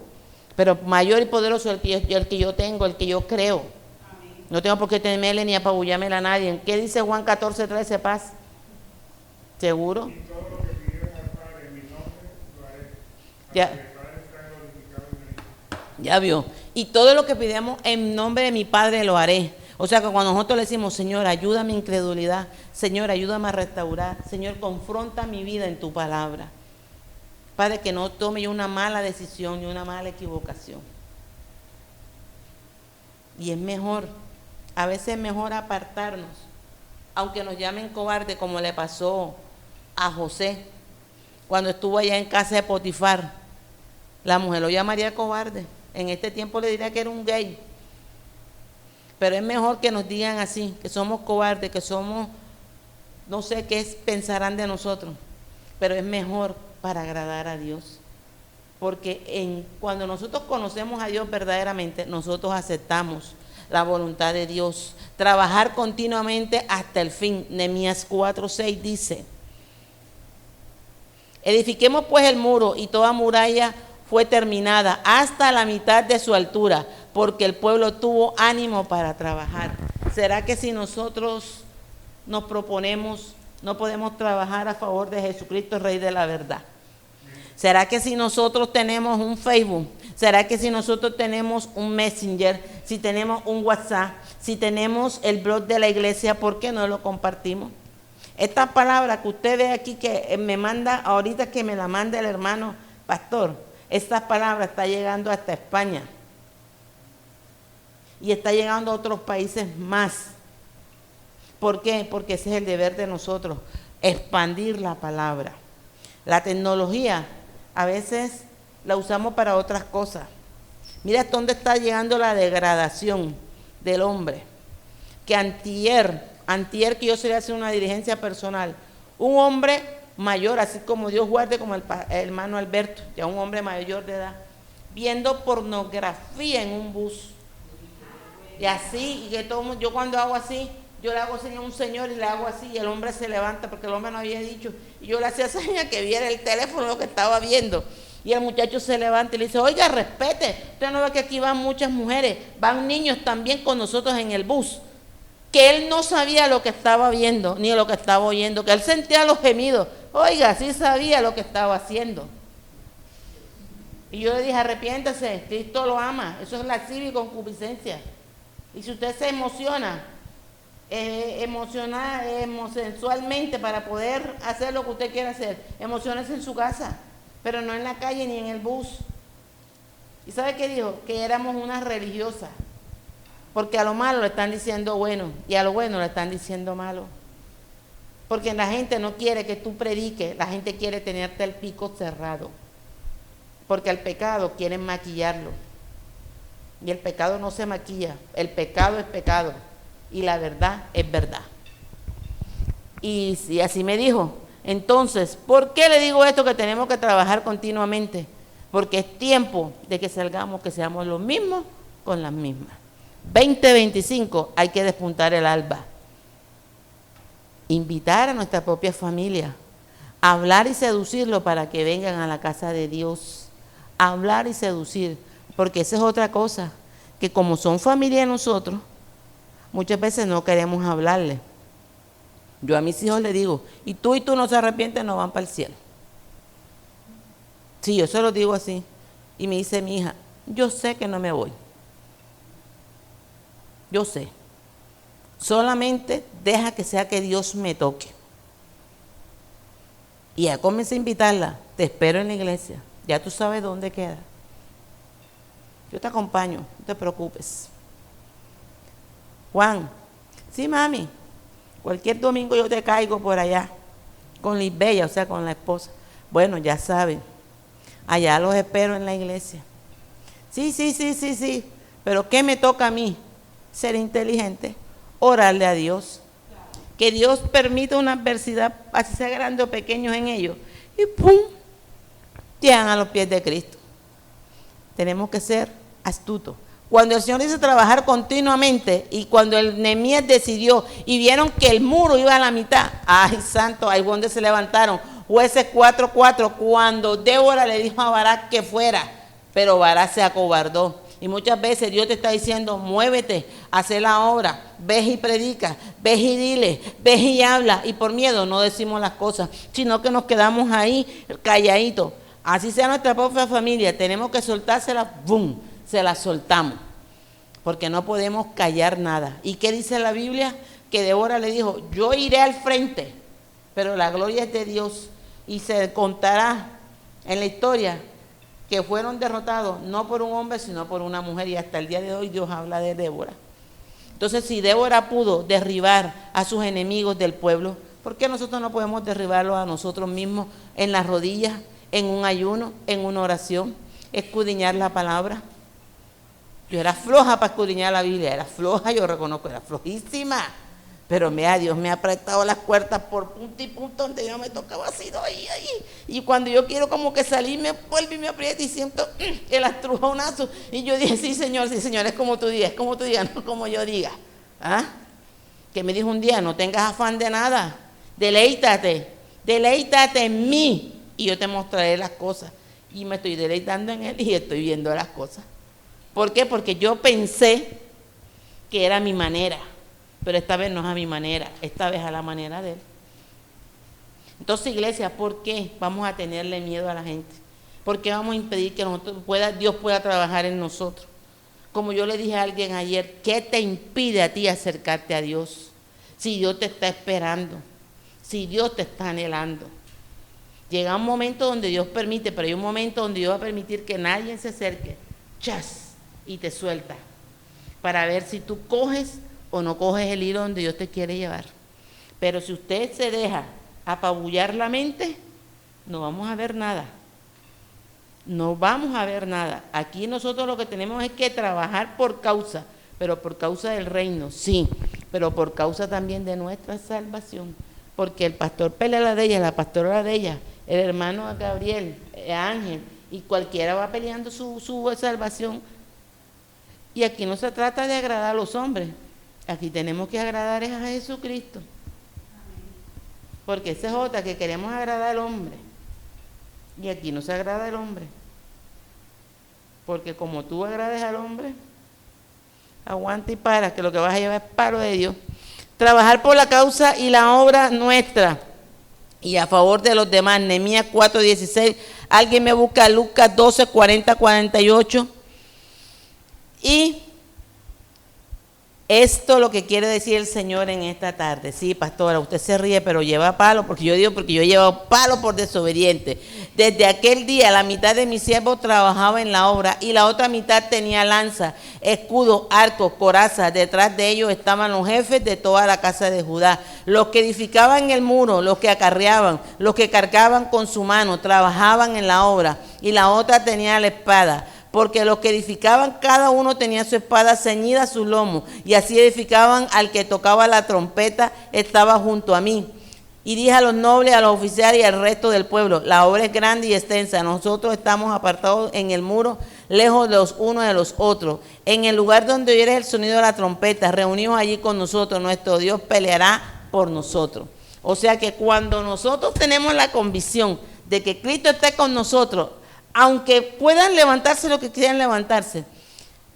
pero mayor y poderoso el que yo tengo, el que yo creo. No tengo por qué temerle ni apabullármele a nadie. ¿Qué dice Juan 14:13, paz? ¿Seguro? Y todo lo que pidieron al Padre en mi nombre lo haré. Ya. Para que el Padre sea glorificado en el Hijo. Ya vio. Y todo lo que pidamos en nombre de mi Padre lo haré. O sea que cuando nosotros le decimos, Señor, ayuda a mi incredulidad, Señor, ayúdame a restaurar, Señor, confronta mi vida en tu palabra. Padre, que no tome yo una mala decisión ni una mala equivocación. Y es mejor, a veces es mejor apartarnos, aunque nos llamen cobarde, como le pasó a José cuando estuvo allá en casa de Potifar. La mujer lo llamaría cobarde. En este tiempo le diría que era un gay. Pero es mejor que nos digan así, que somos cobardes, que somos, no sé qué pensarán de nosotros. Pero es mejor para agradar a Dios. Porque cuando nosotros conocemos a Dios verdaderamente, nosotros aceptamos la voluntad de Dios. Trabajar continuamente hasta el fin. Nehemías 4:6 dice: edifiquemos pues el muro, y toda muralla fue terminada hasta la mitad de su altura, porque el pueblo tuvo ánimo para trabajar. ¿Será que si nosotros nos proponemos, no podemos trabajar a favor de Jesucristo, Rey de la verdad? ¿Será que si nosotros tenemos un Facebook? ¿Será que si nosotros tenemos un Messenger? Si tenemos un WhatsApp, si tenemos el blog de la iglesia, ¿por qué no lo compartimos? Esta palabra que usted ve aquí, que me manda, ahorita que me la manda el hermano pastor, esta palabra está llegando hasta España. Y está llegando a otros países más. ¿Por qué? Porque ese es el deber de nosotros, expandir la palabra. La tecnología a veces la usamos para otras cosas. Mira hasta dónde está llegando la degradación del hombre. Que antier que yo se le hace una dirigencia personal, un hombre mayor, así como Dios guarde, como el hermano Alberto, ya un hombre mayor de edad, viendo pornografía en un bus. Y así, y que todo, yo cuando hago así, yo le hago señal a un señor y le hago así, y el hombre se levanta porque el hombre no había dicho, y yo le hacía señal que viera el teléfono lo que estaba viendo. Y el muchacho se levanta y le dice: oiga, respete, usted no ve que aquí van muchas mujeres, van niños también con nosotros en el bus. Que él no sabía lo que estaba viendo, ni lo que estaba oyendo, que él sentía los gemidos. Oiga, sí sabía lo que estaba haciendo. Y yo le dije: arrepiéntase, Cristo lo ama, eso es lascivia y concupiscencia. Y si usted se emociona, sensualmente para poder hacer lo que usted quiere hacer, emociones en su casa, pero no en la calle ni en el bus. ¿Y sabe qué dijo? Que éramos unas religiosas, porque a lo malo le están diciendo bueno y a lo bueno le están diciendo malo. Porque la gente no quiere que tú prediques, la gente quiere tenerte el pico cerrado, porque al pecado quieren maquillarlo. Y el pecado no se maquilla, el pecado es pecado y la verdad es verdad. Y así me dijo. Entonces, ¿por qué le digo esto? Que tenemos que trabajar continuamente. Porque es tiempo de que salgamos, que seamos los mismos con las mismas. 2025 hay que despuntar el alba. Invitar a nuestra propia familia. Hablar y seducirlo para que vengan a la casa de Dios. Hablar y seducir. Porque esa es otra cosa. Que como son familia de nosotros, muchas veces no queremos hablarle. Yo a mis hijos les digo: y tú no se arrepientes, no van para el cielo. Sí, yo se lo digo así. Y me dice mi hija: yo sé que no me voy. Yo sé. Solamente deja que sea que Dios me toque. Y ya comencé a invitarla: te espero en la iglesia. Ya tú sabes dónde queda. Yo te acompaño, no te preocupes. Juan: sí, mami. Cualquier domingo yo te caigo por allá, con Lisbella, o sea, con la esposa. Bueno, ya saben, allá los espero en la iglesia. Sí. Pero ¿qué me toca a mí? Ser inteligente, orarle a Dios. Que Dios permita una adversidad, así sea grande o pequeño en ellos. Y ¡pum! Llegan a los pies de Cristo. Tenemos que ser astutos. Cuando el Señor dice trabajar continuamente, y cuando el Nehemías decidió y vieron que el muro iba a la mitad, ¡ay, santo! Ahí donde se levantaron. Jueces 4:4, cuando Débora le dijo a Barak que fuera, pero Barak se acobardó. Y muchas veces Dios te está diciendo: muévete, haz la obra, ves y predica, ves y dile, ves y habla. Y por miedo no decimos las cosas, sino que nos quedamos ahí calladitos. Así sea nuestra propia familia, tenemos que soltársela, ¡bum!, se la soltamos, porque no podemos callar nada. ¿Y qué dice la Biblia? Que Débora le dijo: yo iré al frente, pero la gloria es de Dios, y se contará en la historia que fueron derrotados no por un hombre, sino por una mujer, y hasta el día de hoy Dios habla de Débora. Entonces, si Débora pudo derribar a sus enemigos del pueblo, ¿por qué nosotros no podemos derribarlos a nosotros mismos en las rodillas, en un ayuno, en una oración, escudriñar la palabra? Yo era floja para escudriñar la Biblia, era floja, yo reconozco, era flojísima. Pero mira, Dios me ha apretado las cuerdas por punto y punto donde yo me tocaba así, ¿no? Ahí. Y cuando yo quiero como que salir, me vuelve y me aprieta y siento el astrujonazo. Y yo dije, sí, Señor, es como tú digas, no como yo diga. ¿Ah? Que me dijo un día, no tengas afán de nada, deleítate en mí y yo te mostraré las cosas. Y me estoy deleitando en Él y estoy viendo las cosas. ¿Por qué? Porque yo pensé que era mi manera. Pero esta vez no es a mi manera, esta vez a la manera de Él. Entonces, iglesia, ¿por qué vamos a tenerle miedo a la gente? ¿Por qué vamos a impedir que Dios pueda trabajar en nosotros? Como yo le dije a alguien ayer, ¿qué te impide a ti acercarte a Dios? Si Dios te está esperando, si Dios te está anhelando. Llega un momento donde Dios permite, pero hay un momento donde Dios va a permitir que nadie se acerque, ¡chas!, y te suelta, para ver si tú coges o no coges el hilo donde Dios te quiere llevar. Pero si usted se deja apabullar la mente, no vamos a ver nada. No vamos a ver nada. Aquí nosotros lo que tenemos es que trabajar por causa, pero por causa del reino, sí, pero por causa también de nuestra salvación. Porque el pastor pelea la de ella, la pastora la de ella, el hermano Gabriel, Ángel, y cualquiera va peleando su salvación. Y aquí no se trata de agradar a los hombres. Aquí tenemos que agradar a Jesucristo. Porque esa es otra, que queremos agradar al hombre. Y aquí no se agrada al hombre. Porque como tú agrades al hombre, aguanta y para, que lo que vas a llevar es paro de Dios. Trabajar por la causa y la obra nuestra y a favor de los demás. Nehemías 4:16. Alguien me busca Lucas 12:40-48. Y esto lo que quiere decir el Señor en esta tarde. Sí, pastora, usted se ríe, pero lleva palo, porque yo he llevado palo por desobediente. Desde aquel día la mitad de mis siervos trabajaba en la obra y la otra mitad tenía lanza, escudo, arco, coraza. Detrás de ellos estaban los jefes de toda la casa de Judá, los que edificaban el muro, los que acarreaban, los que cargaban con su mano, trabajaban en la obra, y la otra tenía la espada. Porque los que edificaban, cada uno tenía su espada ceñida a su lomo, y así edificaban al que tocaba la trompeta, estaba junto a mí. Y dije a los nobles, a los oficiales y al resto del pueblo: la obra es grande y extensa, nosotros estamos apartados en el muro, lejos los unos de los otros. En el lugar donde oyeres el sonido de la trompeta, reunidos allí con nosotros, nuestro Dios peleará por nosotros. O sea que cuando nosotros tenemos la convicción de que Cristo está con nosotros, aunque puedan levantarse lo que quieran levantarse,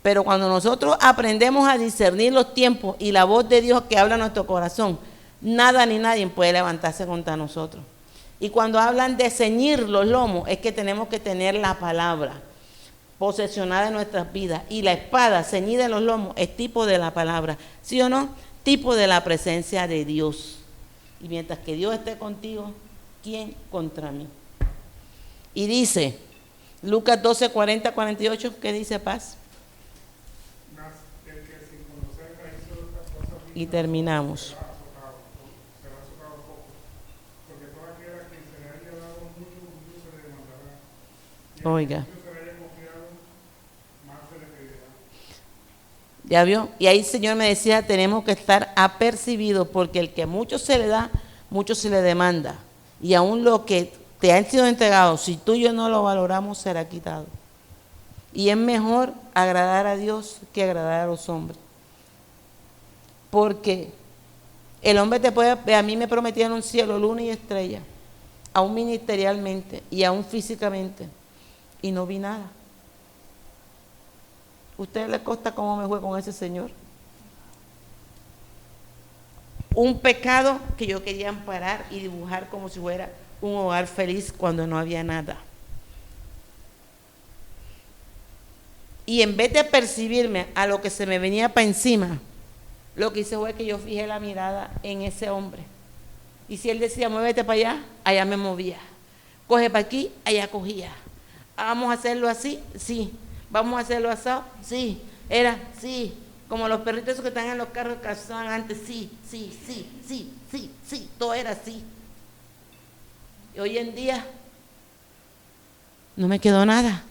pero cuando nosotros aprendemos a discernir los tiempos y la voz de Dios que habla en nuestro corazón, nada ni nadie puede levantarse contra nosotros. Y cuando hablan de ceñir los lomos, es que tenemos que tener la palabra posesionada en nuestras vidas. Y la espada ceñida en los lomos es tipo de la palabra, ¿sí o no? Tipo de la presencia de Dios. Y mientras que Dios esté contigo, ¿quién contra mí? Y dice Lucas 12:40-48, ¿qué dice, Paz? Mas el que sin conocer hizo estas cosas Y terminamos. será azotado poco. Porque todo aquel a quien se le haya dado mucho, mucho se le demandará. Y a Oiga. quien mucho se le haya confiado, más se le pedirá. ¿Ya vio? Y ahí el Señor me decía, tenemos que estar apercibidos, porque el que mucho se le da, mucho se le demanda. Y aún lo que te han sido entregados, si tú y yo no lo valoramos, será quitado. Y es mejor agradar a Dios que agradar a los hombres. Porque el hombre te puede, a mí me prometieron un cielo, luna y estrella, aún ministerialmente y aún físicamente, y no vi nada. ¿A usted le consta cómo me fue con ese señor? Un pecado que yo quería amparar y dibujar como si fuera un hogar feliz cuando no había nada. Y en vez de percibirme a lo que se me venía para encima, lo que hice fue que yo fijé la mirada en ese hombre. Y si él decía, muévete para allá, allá me movía. Coge para aquí, allá cogía. Vamos a hacerlo así, sí. Vamos a hacerlo asado, sí. Era, sí. Como los perritos esos que están en los carros que estaban antes, sí. Todo era así. Y hoy en día no me quedó nada.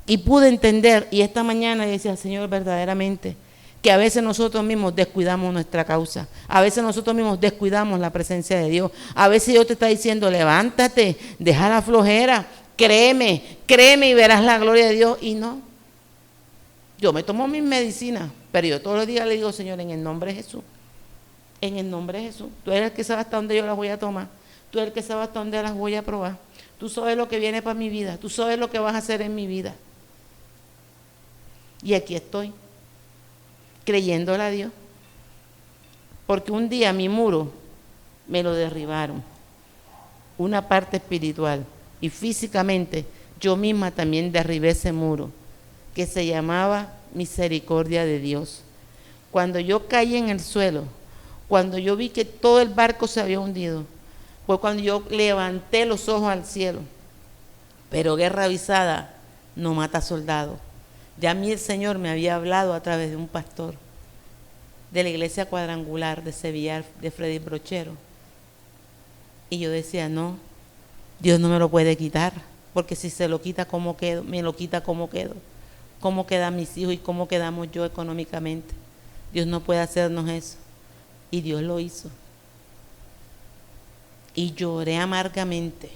Y pude entender, y esta mañana decía, Señor, verdaderamente, que a veces nosotros mismos descuidamos nuestra causa, a veces nosotros mismos descuidamos la presencia de Dios, a veces Dios te está diciendo, levántate, deja la flojera, créeme y verás la gloria de Dios, y no. Yo me tomo mis medicinas, pero yo todos los días le digo, Señor, en el nombre de Jesús, en el nombre de Jesús, tú eres el que sabe hasta dónde yo las voy a tomar, tú eres el que sabe hasta dónde las voy a probar, tú sabes lo que viene para mi vida, tú sabes lo que vas a hacer en mi vida. Y aquí estoy, creyéndole a Dios, porque un día mi muro me lo derribaron, una parte espiritual, y físicamente yo misma también derribé ese muro, que se llamaba misericordia de Dios. Cuando yo caí en el suelo, cuando yo vi que todo el barco se había hundido, fue cuando yo levanté los ojos al cielo. Pero guerra avisada no mata soldado. Ya a mí el Señor me había hablado a través de un pastor de la iglesia cuadrangular de Sevilla, de Freddy Brochero. Y yo decía, no, Dios no me lo puede quitar, porque si se lo quita, ¿cómo quedo? Me lo quita, ¿cómo quedo? ¿Cómo quedan mis hijos y cómo quedamos yo económicamente? Dios no puede hacernos eso. Y Dios lo hizo. Y lloré amargamente.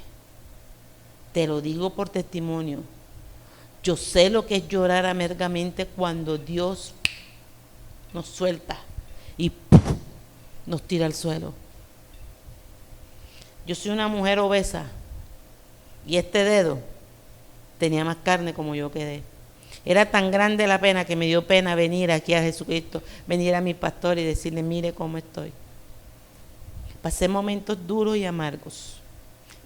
Te lo digo por testimonio. Yo sé lo que es llorar amargamente cuando Dios nos suelta y ¡puf!, nos tira al suelo. Yo soy una mujer obesa y este dedo tenía más carne como yo quedé. Era tan grande la pena que me dio pena venir aquí a Jesucristo, venir a mi pastor y decirle, mire cómo estoy. Pasé momentos duros y amargos.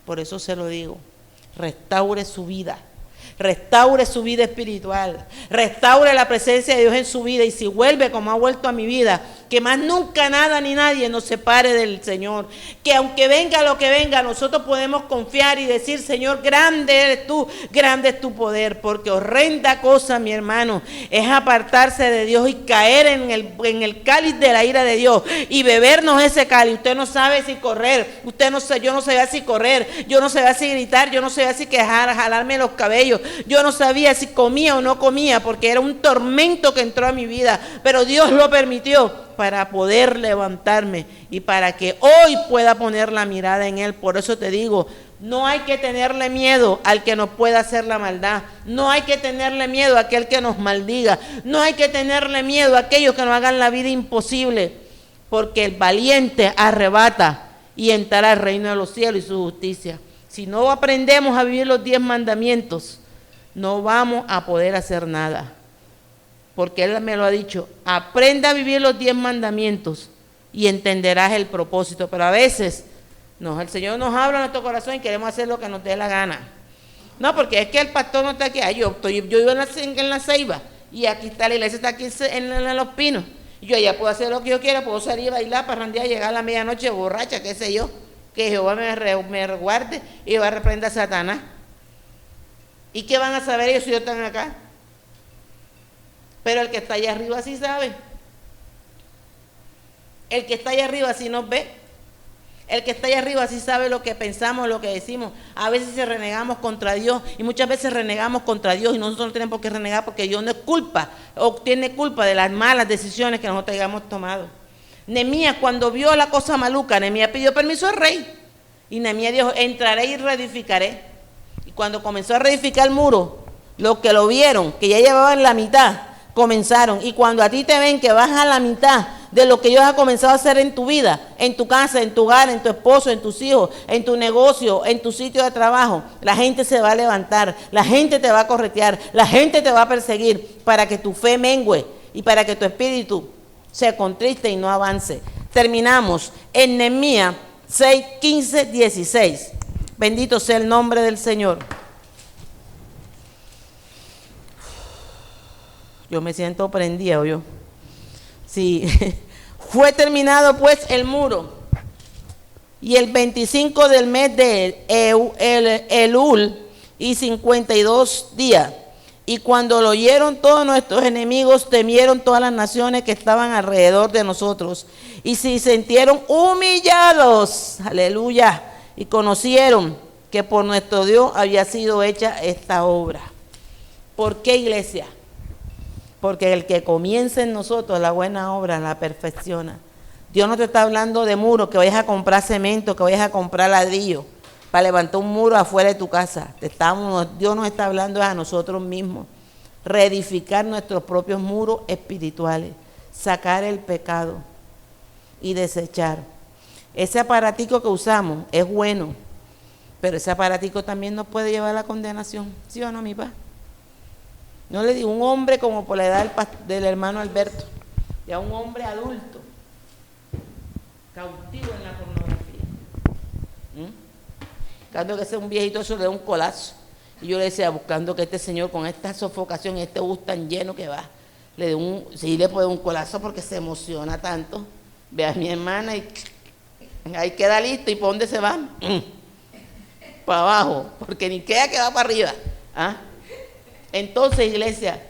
Por eso se lo digo, restaure su vida. Restaure su vida espiritual, restaure la presencia de Dios en su vida, y si vuelve como ha vuelto a mi vida, que más nunca nada ni nadie nos separe del Señor, que aunque venga lo que venga, nosotros podemos confiar y decir, Señor, grande eres tú, grande es tu poder, porque horrenda cosa, mi hermano, es apartarse de Dios y caer en el cáliz de la ira de Dios y bebernos ese cáliz. Usted no sabe si correr, yo no sabía si correr, yo no sabía si gritar, yo no sabía si jalarme los cabellos, yo no sabía si comía o no comía, porque era un tormento que entró a mi vida, pero Dios lo permitió para poder levantarme y para que hoy pueda poner la mirada en Él. Por eso te digo, no hay que tenerle miedo al que nos pueda hacer la maldad, no hay que tenerle miedo a aquel que nos maldiga, no hay que tenerle miedo a aquellos que nos hagan la vida imposible, porque el valiente arrebata y entrará al reino de los cielos y su justicia. Si no aprendemos a vivir los 10 mandamientos, no vamos a poder hacer nada, porque Él me lo ha dicho, aprenda a vivir los 10 mandamientos y entenderás el propósito. Pero a veces el Señor nos habla en nuestro corazón y queremos hacer lo que nos dé la gana. No, porque es que el pastor no está aquí. Yo vivo en la Ceiba y aquí está la iglesia, está aquí en Los Pinos. Y yo ya puedo hacer lo que yo quiera, puedo salir a bailar, parrandear, llegar a la medianoche borracha, qué sé yo. Que Jehová me reguarde y va a reprender a Satanás. ¿Y qué van a saber ellos si ellos están acá? Pero el que está allá arriba sí sabe. El que está allá arriba sí nos ve. El que está allá arriba sí sabe lo que pensamos, lo que decimos. A veces renegamos contra Dios y muchas veces renegamos contra Dios y nosotros no tenemos por qué renegar, porque Dios no es culpa o tiene culpa de las malas decisiones que nosotros hayamos tomado. Nehemías, cuando vio la cosa maluca, Nehemías pidió permiso al rey y Nehemías dijo, entraré y reedificaré. Y cuando comenzó a reedificar el muro, los que lo vieron, que ya llevaban la mitad, comenzaron. Y cuando a ti te ven que vas a la mitad de lo que Dios ha comenzado a hacer en tu vida, en tu casa, en tu hogar, en tu esposo, en tus hijos, en tu negocio, en tu sitio de trabajo, la gente se va a levantar, la gente te va a corretear, la gente te va a perseguir para que tu fe mengüe y para que tu espíritu se contriste y no avance. Terminamos en Nehemías 6, 15, 16. Bendito sea el nombre del Señor. Yo me siento prendida, yo. Sí. Fue terminado pues el muro. Y el 25 del mes de Elul y 52 días. Y cuando lo oyeron todos nuestros enemigos, temieron todas las naciones que estaban alrededor de nosotros. Y se sintieron humillados. Aleluya. Y conocieron que por nuestro Dios había sido hecha esta obra. ¿Por qué, iglesia? Porque el que comienza en nosotros la buena obra la perfecciona. Dios no te está hablando de muros, que vayas a comprar cemento, que vayas a comprar ladrillo para levantar un muro afuera de tu casa. Dios nos está hablando a nosotros mismos. Reedificar nuestros propios muros espirituales. Sacar el pecado y desechar. Ese aparatico que usamos es bueno, pero ese aparatico también nos puede llevar a la condenación. ¿Sí o no, mi papá? No le digo un hombre como por la edad del hermano Alberto, ya un hombre adulto, cautivo en la pornografía. Buscando que ese un viejito eso le dé un colazo. Y yo le decía, buscando que este señor con esta sofocación y este bus tan lleno que va, le dé sí le puede un colazo porque se emociona tanto. Ve a mi hermana y ahí queda listo. ¿Y por dónde se va? Para abajo, porque ni queda que va para arriba. ¿Ah? Entonces, iglesia,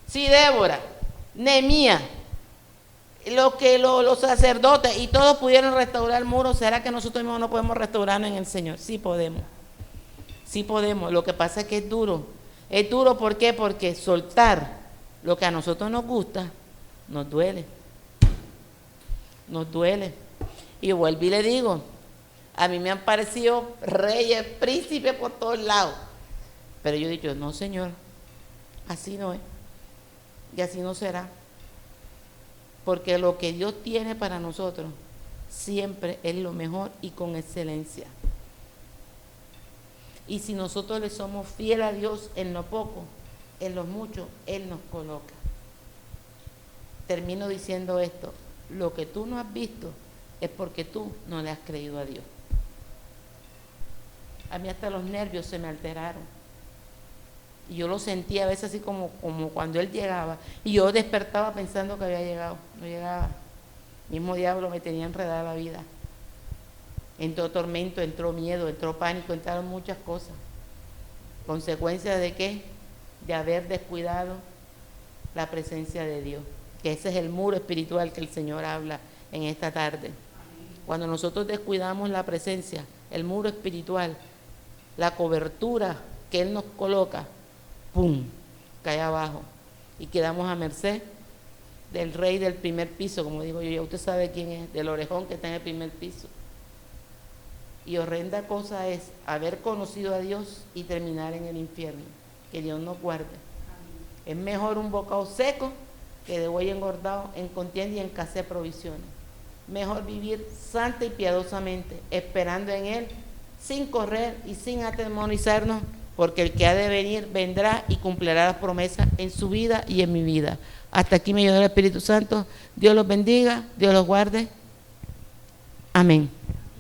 sí, Débora, Nehemías, los sacerdotes y todos pudieron restaurar el muro, ¿será que nosotros mismos no podemos restaurarnos en el Señor? Sí podemos. Sí podemos. Lo que pasa es que es duro. Es duro, ¿por qué? Porque soltar lo que a nosotros nos gusta nos duele. Nos duele. Y vuelvo y le digo, a mí me han parecido reyes, príncipes por todos lados. Pero yo he dicho, no, Señor, así no es. Y así no será. Porque lo que Dios tiene para nosotros siempre es lo mejor y con excelencia. Y si nosotros le somos fieles a Dios en lo poco, en lo mucho, Él nos coloca. Termino diciendo esto, lo que tú no has visto es porque tú no le has creído a Dios. A mí hasta los nervios se me alteraron. Y yo lo sentía a veces así como cuando Él llegaba. Y yo despertaba pensando que había llegado. No llegaba. El mismo diablo me tenía enredada la vida. Entró tormento, entró miedo, entró pánico, entraron muchas cosas. ¿Consecuencia de qué? De haber descuidado la presencia de Dios. Que ese es el muro espiritual que el Señor habla en esta tarde. Cuando nosotros descuidamos la presencia, el muro espiritual, la cobertura que Él nos coloca, ¡pum!, cae abajo. Y quedamos a merced del rey del primer piso, como digo yo, ya usted sabe quién es, del orejón que está en el primer piso. Y horrenda cosa es haber conocido a Dios y terminar en el infierno. Que Dios nos guarde. Es mejor un bocado seco que de buey engordado en contienda y en escasez de provisiones. Mejor vivir santa y piadosamente, esperando en Él, sin correr y sin atemorizarnos, porque el que ha de venir vendrá y cumplirá las promesas en su vida y en mi vida. Hasta aquí me ayuda el Espíritu Santo. Dios los bendiga, Dios los guarde. Amén.